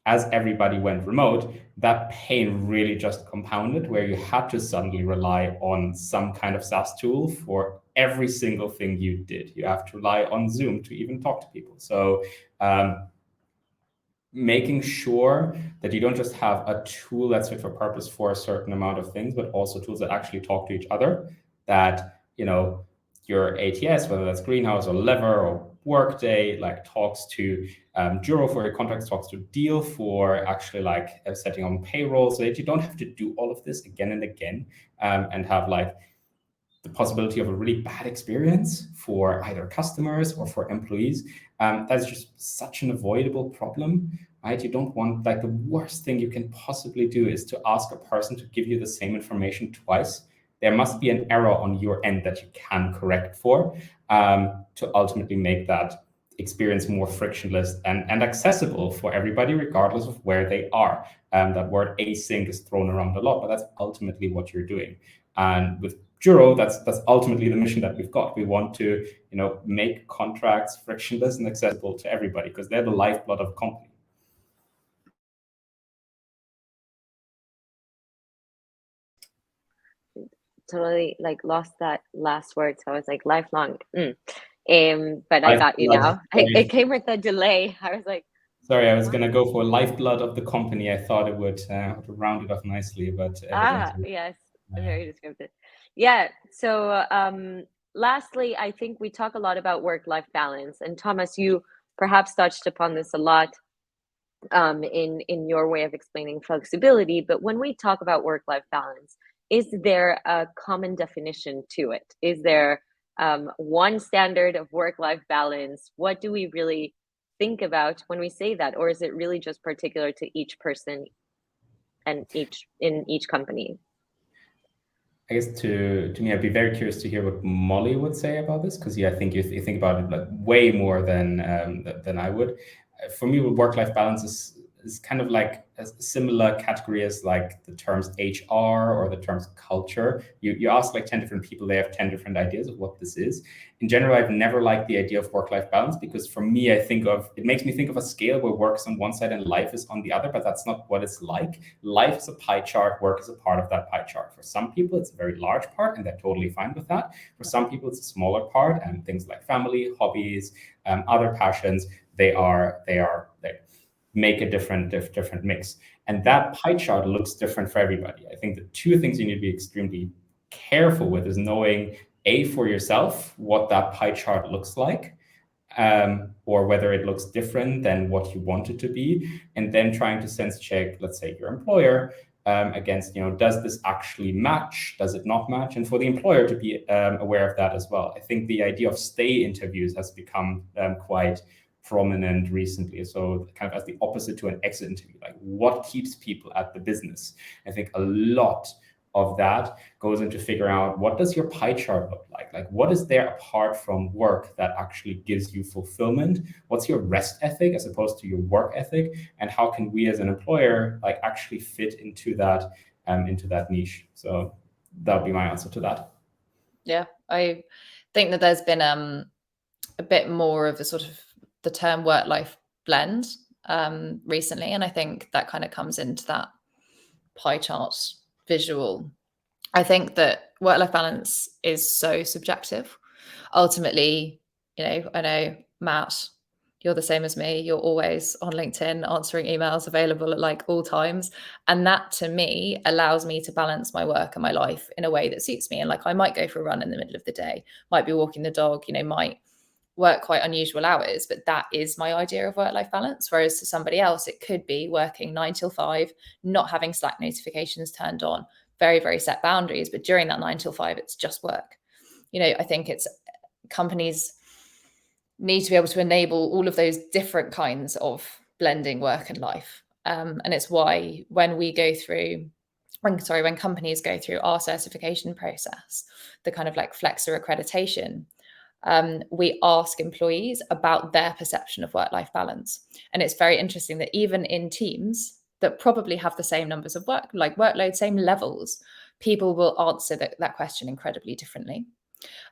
as everybody went remote, that pain really just compounded, where you had to suddenly rely on some kind of SaaS tool for every single thing you did. You have to rely on Zoom to even talk to people. So making sure that you don't just have a tool that's fit for purpose for a certain amount of things, but also tools that actually talk to each other, that, your ATS, whether that's Greenhouse or Lever or Workday, like talks to Juro for your contracts, talks to Deel for actually like setting on payroll, so that you don't have to do all of this again and again and have like the possibility of a really bad experience for either customers or for employees. That's just such an avoidable problem, right? You don't want, like, the worst thing you can possibly do is to ask a person to give you the same information twice. There must be an error on your end that you can correct for to ultimately make that experience more frictionless and accessible for everybody, regardless of where they are. That word async is thrown around a lot, but that's ultimately what you're doing. And with Juro, that's ultimately the mission that we've got. We want to, make contracts frictionless and accessible to everybody, because they're the lifeblood of a company. Totally like lost that last word, so I was like lifelong. But I got you now. It came with a delay. I was like, sorry, I was going to go for lifeblood of the company. I thought it would round it off nicely, but yes, very descriptive. Yeah. So lastly, I think we talk a lot about work-life balance, and Thomas, you perhaps touched upon this a lot in your way of explaining flexibility. But when we talk about work-life balance, is there a common definition to it? Is there one standard of work-life balance? What do we really think about when we say that? Or is it really just particular to each person and in each company? I guess to me, I'd be very curious to hear what Molly would say about this, because I think you think about it like way more than I would. For me, work-life balance is kind of like a similar category as like the terms HR or the terms culture. You ask like 10 different people, they have 10 different ideas of what this is. In general, I've never liked the idea of work-life balance, because for me, it makes me think of a scale where work is on one side and life is on the other, but that's not what it's like. Life is a pie chart, work is a part of that pie chart. For some people, it's a very large part, and they're totally fine with that. For some people, it's a smaller part, and things like family, hobbies, other passions, they make a different mix. And that pie chart looks different for everybody. I think the two things you need to be extremely careful with is knowing, for yourself, what that pie chart looks like, or whether it looks different than what you want it to be, and then trying to sense check, let's say, your employer against, does this actually match? Does it not match? And for the employer to be aware of that as well. I think the idea of stay interviews has become quite prominent recently. So kind of as the opposite to an exit interview, like what keeps people at the business? I think a lot of that goes into figuring out, what does your pie chart look like? Like, what is there apart from work that actually gives you fulfillment? What's your rest ethic as opposed to your work ethic? And how can we as an employer like actually fit into that niche? So that would be my answer to that. Yeah, I think that there's been a bit more of a sort of the term work-life blend recently, and I think that kind of comes into that pie chart visual. I think that work-life balance is so subjective. Ultimately, I know, Matt, you're the same as me. You're always on LinkedIn answering emails, available at like all times. And that to me allows me to balance my work and my life in a way that suits me. And like, I might go for a run in the middle of the day, might be walking the dog, might work quite unusual hours, but that is my idea of work-life balance. Whereas to somebody else, it could be working 9 till 5, not having Slack notifications turned on, very, very set boundaries. But during that 9 till 5, it's just work. I think it's companies need to be able to enable all of those different kinds of blending work and life. And it's why when companies go through our certification process, the kind of like Flexer accreditation, we ask employees about their perception of work-life balance. And it's very interesting that even in teams that probably have the same numbers of workload, same levels, people will answer that question incredibly differently.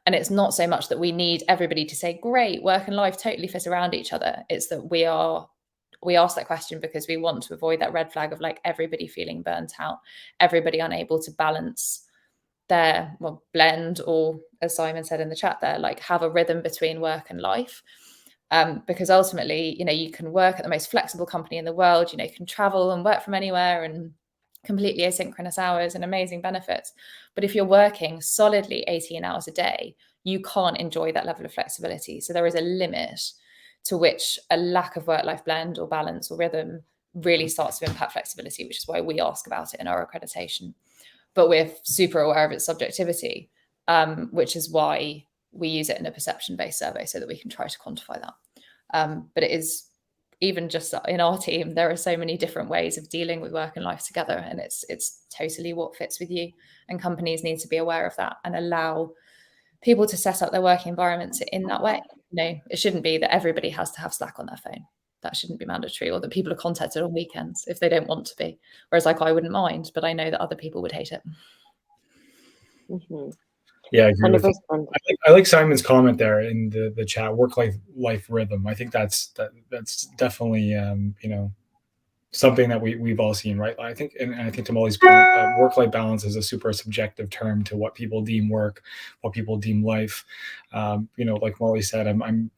And it's not so much that we need everybody to say, great, work and life totally fit around each other. It's that we ask that question because we want to avoid that red flag of like everybody feeling burnt out, everybody unable to balance their blend, or as Simon said in the chat there, like have a rhythm between work and life. Because ultimately, you can work at the most flexible company in the world, you can travel and work from anywhere and completely asynchronous hours and amazing benefits. But if you're working solidly 18 hours a day, you can't enjoy that level of flexibility. So there is a limit to which a lack of work-life blend or balance or rhythm really starts to impact flexibility, which is why we ask about it in our accreditation. But we're super aware of its subjectivity, which is why we use it in a perception-based survey so that we can try to quantify that. But it is, even just in our team, there are so many different ways of dealing with work and life together, and it's totally what fits with you. And companies need to be aware of that and allow people to set up their working environments in that way. It shouldn't be that everybody has to have Slack on their phone. That shouldn't be mandatory, or that people are contacted on weekends if they don't want to be. Whereas I wouldn't mind, but I know that other people would hate it. Mm-hmm. Yeah, I agree with you. I like Simon's comment there in the chat, work-life rhythm. I think that's definitely something that we've all seen, right? I think to Molly's point, work-life balance is a super subjective term to what people deem work, what people deem life. Like Molly said, I'm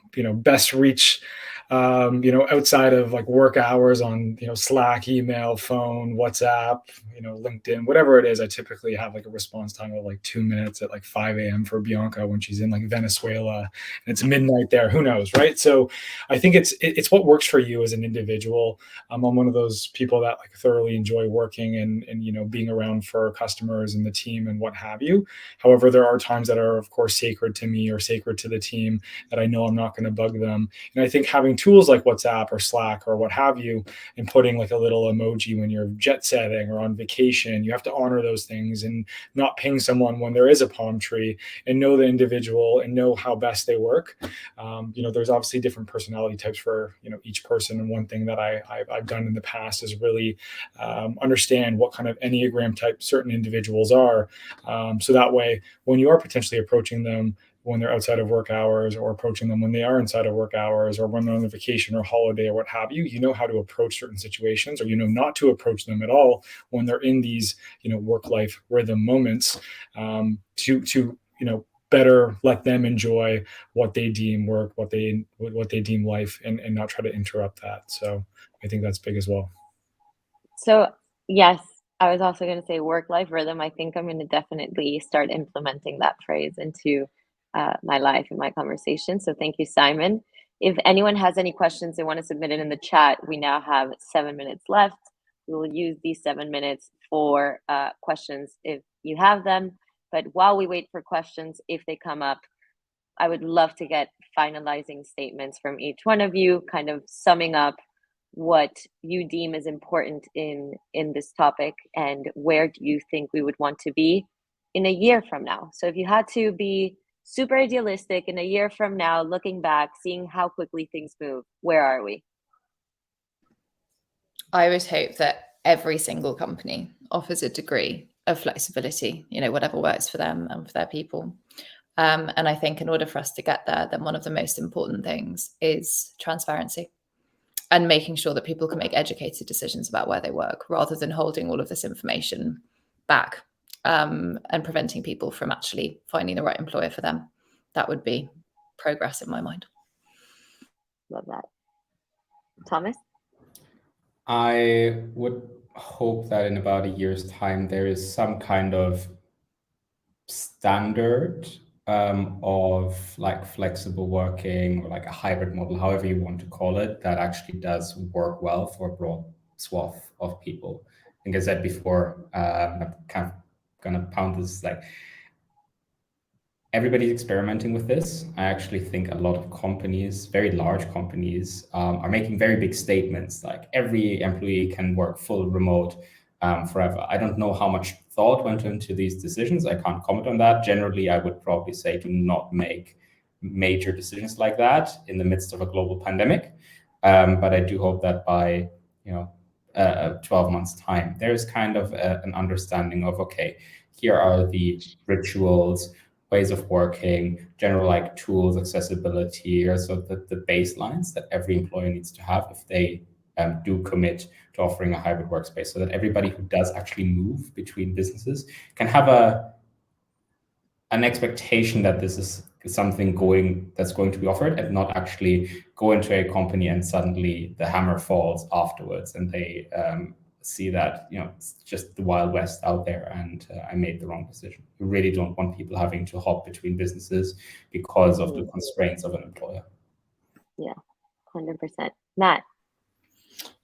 best reach outside of like work hours on Slack, email, phone, WhatsApp, LinkedIn, whatever it is. I typically have like a response time of like 2 minutes at like 5 a.m. for Bianca when she's in like Venezuela and it's midnight there. Who knows, right? So I think it's what works for you as an individual. I'm one of those people that like thoroughly enjoy working and being around for customers and the team and what have you. However, there are times that are of course sacred to me or sacred to the team that I know I'm not going to bug them. And I think having tools like WhatsApp or Slack or what have you, and putting like a little emoji when you're jet setting or on vacation, you have to honor those things and not ping someone when there is a palm tree, and know the individual and know how best they work. There's obviously different personality types for each person, and one thing that I've done in the past is really understand what kind of Enneagram type certain individuals are, so that way when you are potentially approaching them when they're outside of work hours, or approaching them when they are inside of work hours, or when they're on a vacation or holiday or what have you, how to approach certain situations, or not to approach them at all when they're in these work-life rhythm moments, to better let them enjoy what they deem work, what they deem life, and not try to interrupt that. So I think that's big as well. So yes, I was also going to say work-life rhythm. I think I'm going to definitely start implementing that phrase into my life and my conversation. So thank you, Simon. If anyone has any questions they want to submit it in the chat, we now have 7 minutes left. We will use these 7 minutes for questions if you have them. But while we wait for questions, if they come up, I would love to get finalizing statements from each one of you, kind of summing up what you deem is important in this topic, and where do you think we would want to be in a year from now. So if you had to be super idealistic in a year from now, looking back, seeing how quickly things move, where are we? I would hope that every single company offers a degree of flexibility, whatever works for them and for their people. And I think in order for us to get there, then one of the most important things is transparency, and making sure that people can make educated decisions about where they work, rather than holding all of this information back, and preventing people from actually finding the right employer for them. That would be progress in my mind. Love that. Thomas? I would hope that in about a year's time, there is some kind of standard of like flexible working or like a hybrid model, however you want to call it, that actually does work well for a broad swath of people. I think I said before, I'm kind of gonna pound this, like everybody's experimenting with this. I actually think a lot of companies, very large companies, are making very big statements like every employee can work full remote forever. I don't know how much thought went into these decisions. I can't comment on that. Generally, I would probably say do not make major decisions like that in the midst of a global pandemic. But I do hope that by 12 months time, there's kind of an understanding of, okay, here are the rituals, ways of working, general like tools, accessibility, or so the baselines that every employer needs to have if they do commit to offering a hybrid workspace, so that everybody who does actually move between businesses can have an expectation that this is something that's going to be offered, and not actually go into a company and suddenly the hammer falls afterwards and they see that it's just the Wild West out there and I made the wrong decision. We really don't want people having to hop between businesses because of the constraints of an employer. Yeah, 100%. Matt?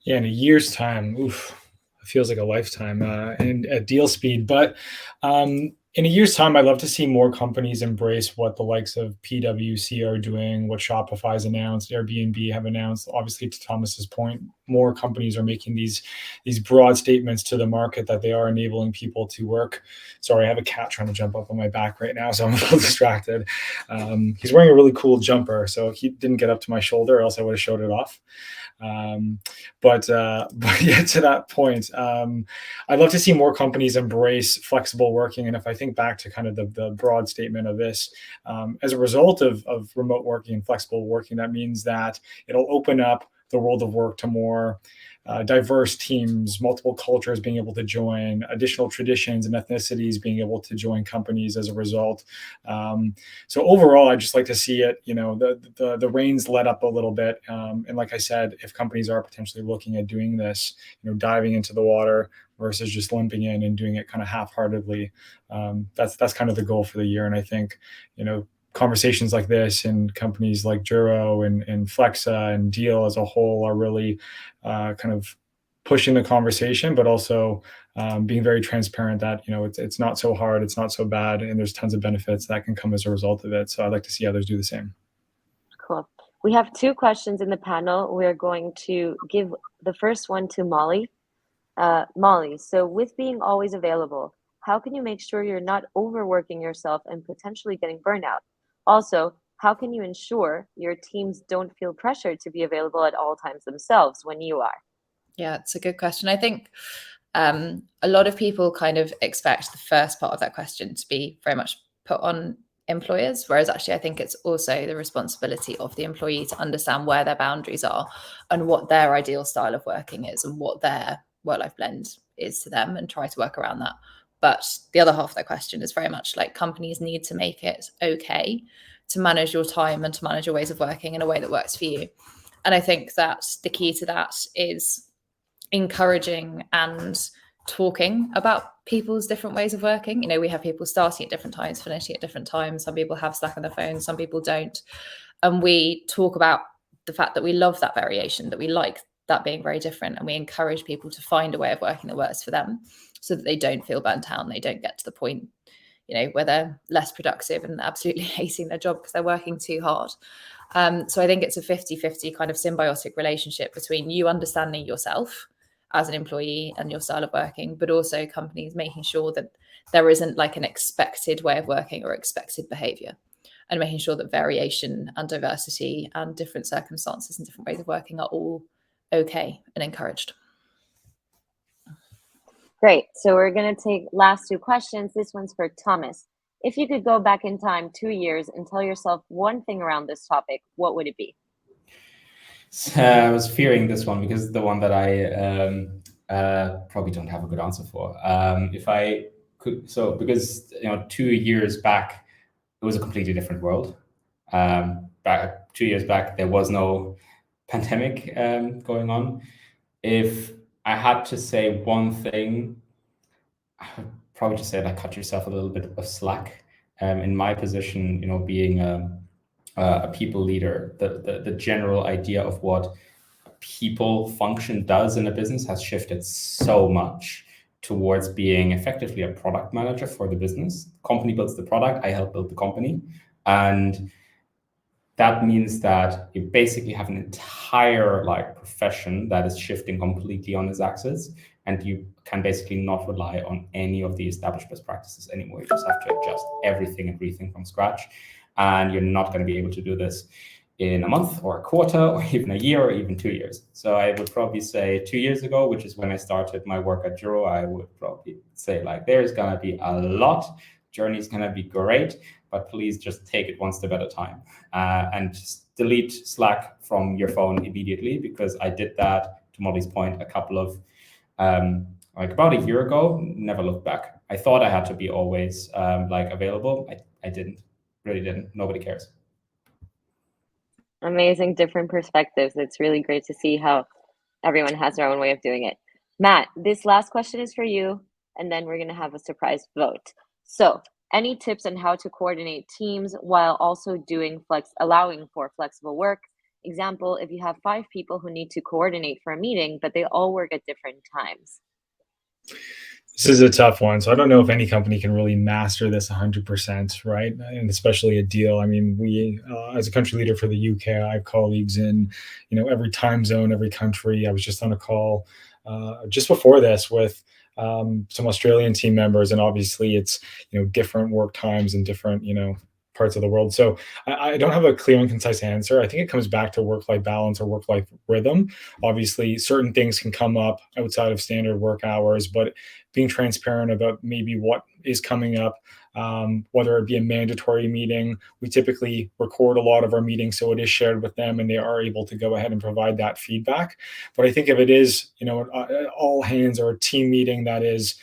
Yeah, in a year's time, oof, it feels like a lifetime and at Deel speed. But in a year's time, I'd love to see more companies embrace what the likes of PwC are doing, what Shopify's announced, Airbnb have announced. Obviously, to Thomas's point, more companies are making these broad statements to the market that they are enabling people to work. Sorry, I have a cat trying to jump up on my back right now, so I'm a little distracted. He's wearing a really cool jumper, so he didn't get up to my shoulder, or else I would have showed it off. But yeah, to that point, I'd love to see more companies embrace flexible working. And if I think back to kind of the broad statement of this, as a result of remote working and flexible working, that means that it'll open up the world of work to more diverse teams, multiple cultures being able to join, additional traditions and ethnicities being able to join companies as a result. So overall, I'd just like to see it, the reins let up a little bit. And like I said, if companies are potentially looking at doing this, diving into the water versus just limping in and doing it kind of half-heartedly, that's kind of the goal for the year. And I think, conversations like this and companies like Juro and Flexa and Deel as a whole are really kind of pushing the conversation, but also being very transparent that it's not so hard, it's not so bad, and there's tons of benefits that can come as a result of it. So I'd like to see others do the same. Cool. We have 2 questions in the panel. We're going to give the first one to Molly. Molly, so with being always available, how can you make sure you're not overworking yourself and potentially getting burnout? Also, how can you ensure your teams don't feel pressured to be available at all times themselves when you are? Yeah, it's a good question. I think a lot of people kind of expect the first part of that question to be very much put on employers, whereas actually I think it's also the responsibility of the employee to understand where their boundaries are and what their ideal style of working is and what their work-life blend is to them, and try to work around that. But the other half of that question is very much like companies need to make it okay to manage your time and to manage your ways of working in a way that works for you. And I think that the key to that is encouraging and talking about people's different ways of working. We have people starting at different times, finishing at different times. Some people have Slack on their phone, some people don't. And we talk about the fact that we love that variation, that we like that being very different, and we encourage people to find a way of working that works for them so that they don't feel burnt out and they don't get to the point where they're less productive and absolutely hating their job because they're working too hard. So I think it's a 50-50 kind of symbiotic relationship between you understanding yourself as an employee and your style of working, but also companies making sure that there isn't like an expected way of working or expected behavior, and making sure that variation and diversity and different circumstances and different ways of working are all okay and encouraged. Great. So we're going to take last 2 questions. This one's for Thomas. If you could go back in time 2 years and tell yourself one thing around this topic, what would it be? So I was fearing this one because the one that I probably don't have a good answer for. If I could, because 2 years back, it was a completely different world. Back 2 years back, there was no pandemic going on. If I had to say one thing, I would probably just say cut yourself a little bit of slack. in my position, being a people leader, the general idea of what people function does in a business has shifted so much towards being effectively a product manager for the business. The company builds the product, I help build the company. And that means that you basically have an entire profession that is shifting completely on its axis, and you can basically not rely on any of the established best practices anymore. You just have to adjust everything and rethink from scratch, and you're not going to be able to do this in a month or a quarter or even a year or even 2 years. So I would probably say 2 years ago, which is when I started my work at Juro, I would probably say there's going to be a lot. Journey's going to be great, but please just take it one step at a time, and just delete Slack from your phone immediately, because I did that, to Molly's point, a couple of about a year ago. Never looked back. I thought I had to be always available. I didn't, really didn't. Nobody cares. Amazing, different perspectives. It's really great to see how everyone has their own way of doing it. Matt, this last question is for you, and then we're going to have a surprise vote. So, any tips on how to coordinate teams while also allowing for flexible work? Example, if you have 5 people who need to coordinate for a meeting, but they all work at different times. This is a tough one. So I don't know if any company can really master this 100%, right? And especially at Deel. I mean, we, as a country leader for the UK, I have colleagues in, every time zone, every country. I was just on a call just before this with some Australian team members, and obviously it's, different work times and different, parts of the world. So I don't have a clear and concise answer. I think it comes back to work-life balance or work-life rhythm. Obviously, certain things can come up outside of standard work hours, but being transparent about maybe what is coming up, whether it be a mandatory meeting. We typically record a lot of our meetings, so it is shared with them, and they are able to go ahead and provide that feedback. But I think if it is, all hands or a team meeting that is,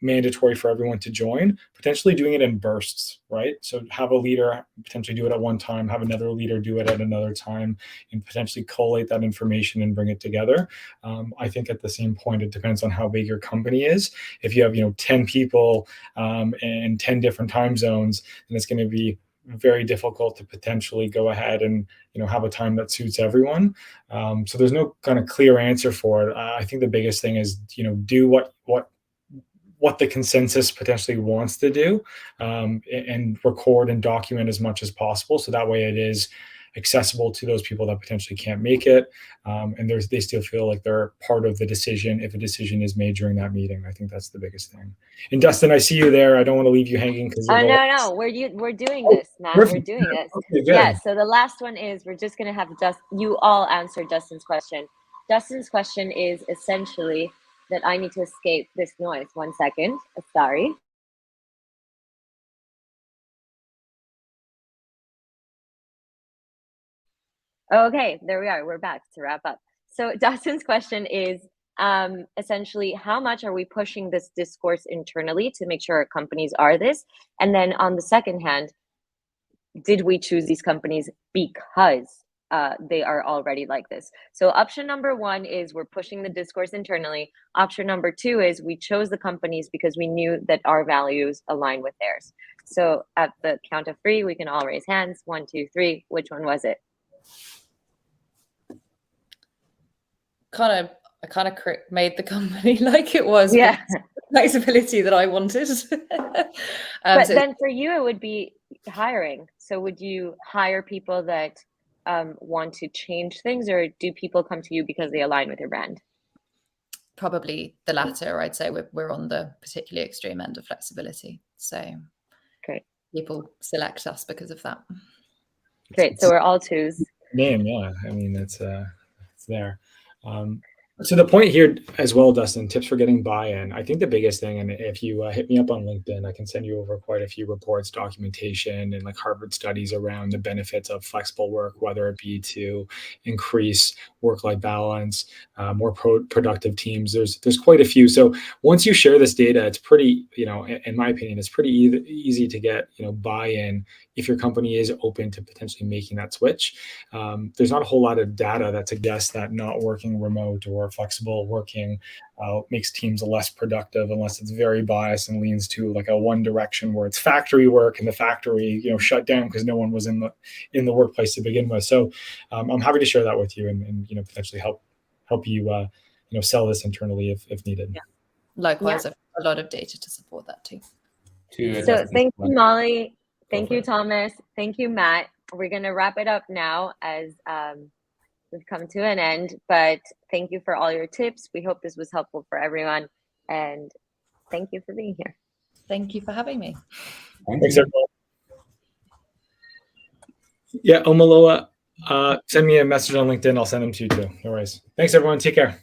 mandatory for everyone to join, potentially doing it in bursts, right? So have a leader potentially do it at one time, have another leader do it at another time, and potentially collate that information and bring it together. I think at the same point, it depends on how big your company is. If you have, 10 people in 10 different time zones, then it's going to be very difficult to potentially go ahead and have a time that suits everyone. So there's no kind of clear answer for it. I think the biggest thing is do what the consensus potentially wants to do, and record and document as much as possible, so that way it is accessible to those people that potentially can't make it, and they still feel like they're part of the decision if a decision is made during that meeting. I think that's the biggest thing. And Dustin, I see you there. I don't want to leave you hanging because no, we're doing this, Matt. Perfect. We're doing this. Okay, good. Yeah. So the last one is, we're just gonna have you all answer Dustin's question. Dustin's question is essentially that I need to escape this noise. 1 second. Sorry. Okay, there we are. We're back to wrap up. So Dustin's question is essentially, how much are we pushing this discourse internally to make sure our companies are this? And then on the second hand, did we choose these companies because they are already like this? So option number 1 is we're pushing the discourse internally. Option number 2 is we chose the companies because we knew that our values align with theirs. So at the count of 3, we can all raise hands. 1, 2, 3. Which one was it? I kind of made the company like it was. Yeah. Flexibility that I wanted. But so then for you, it would be hiring. So would you hire people that want to change things, or do people come to you because they align with your brand? Probably the latter. I'd say we're on the particularly extreme end of flexibility. So great. People select us because of that. Great. So we're all 2s. Name, yeah. I mean, it's there. So the point here as well, Dustin, tips for getting buy-in. I think the biggest thing, and if you hit me up on LinkedIn, I can send you over quite a few reports, documentation, and Harvard studies around the benefits of flexible work, whether it be to increase work-life balance, more productive teams. There's quite a few. So once you share this data, it's pretty, in my opinion, it's pretty easy to get, buy-in if your company is open to potentially making that switch. There's not a whole lot of data that suggests that not working remote or flexible working makes teams less productive unless it's very biased and leans to like a one direction where it's factory work and the factory shut down because no one was in the workplace to begin with. So I'm happy to share that with you and potentially help you sell this internally if needed. Yeah. Likewise, I've got a lot of data to support that too. So thank you, Molly. Thank you, Thomas. Thank you, Matt. We're going to wrap it up now as we've come to an end, but thank you for all your tips. We hope this was helpful for everyone, and thank you for being here. Thank you for having me. Thanks, everyone. Yeah, Omaloa, send me a message on LinkedIn. I'll send them to you too. No worries. Thanks, everyone. Take care.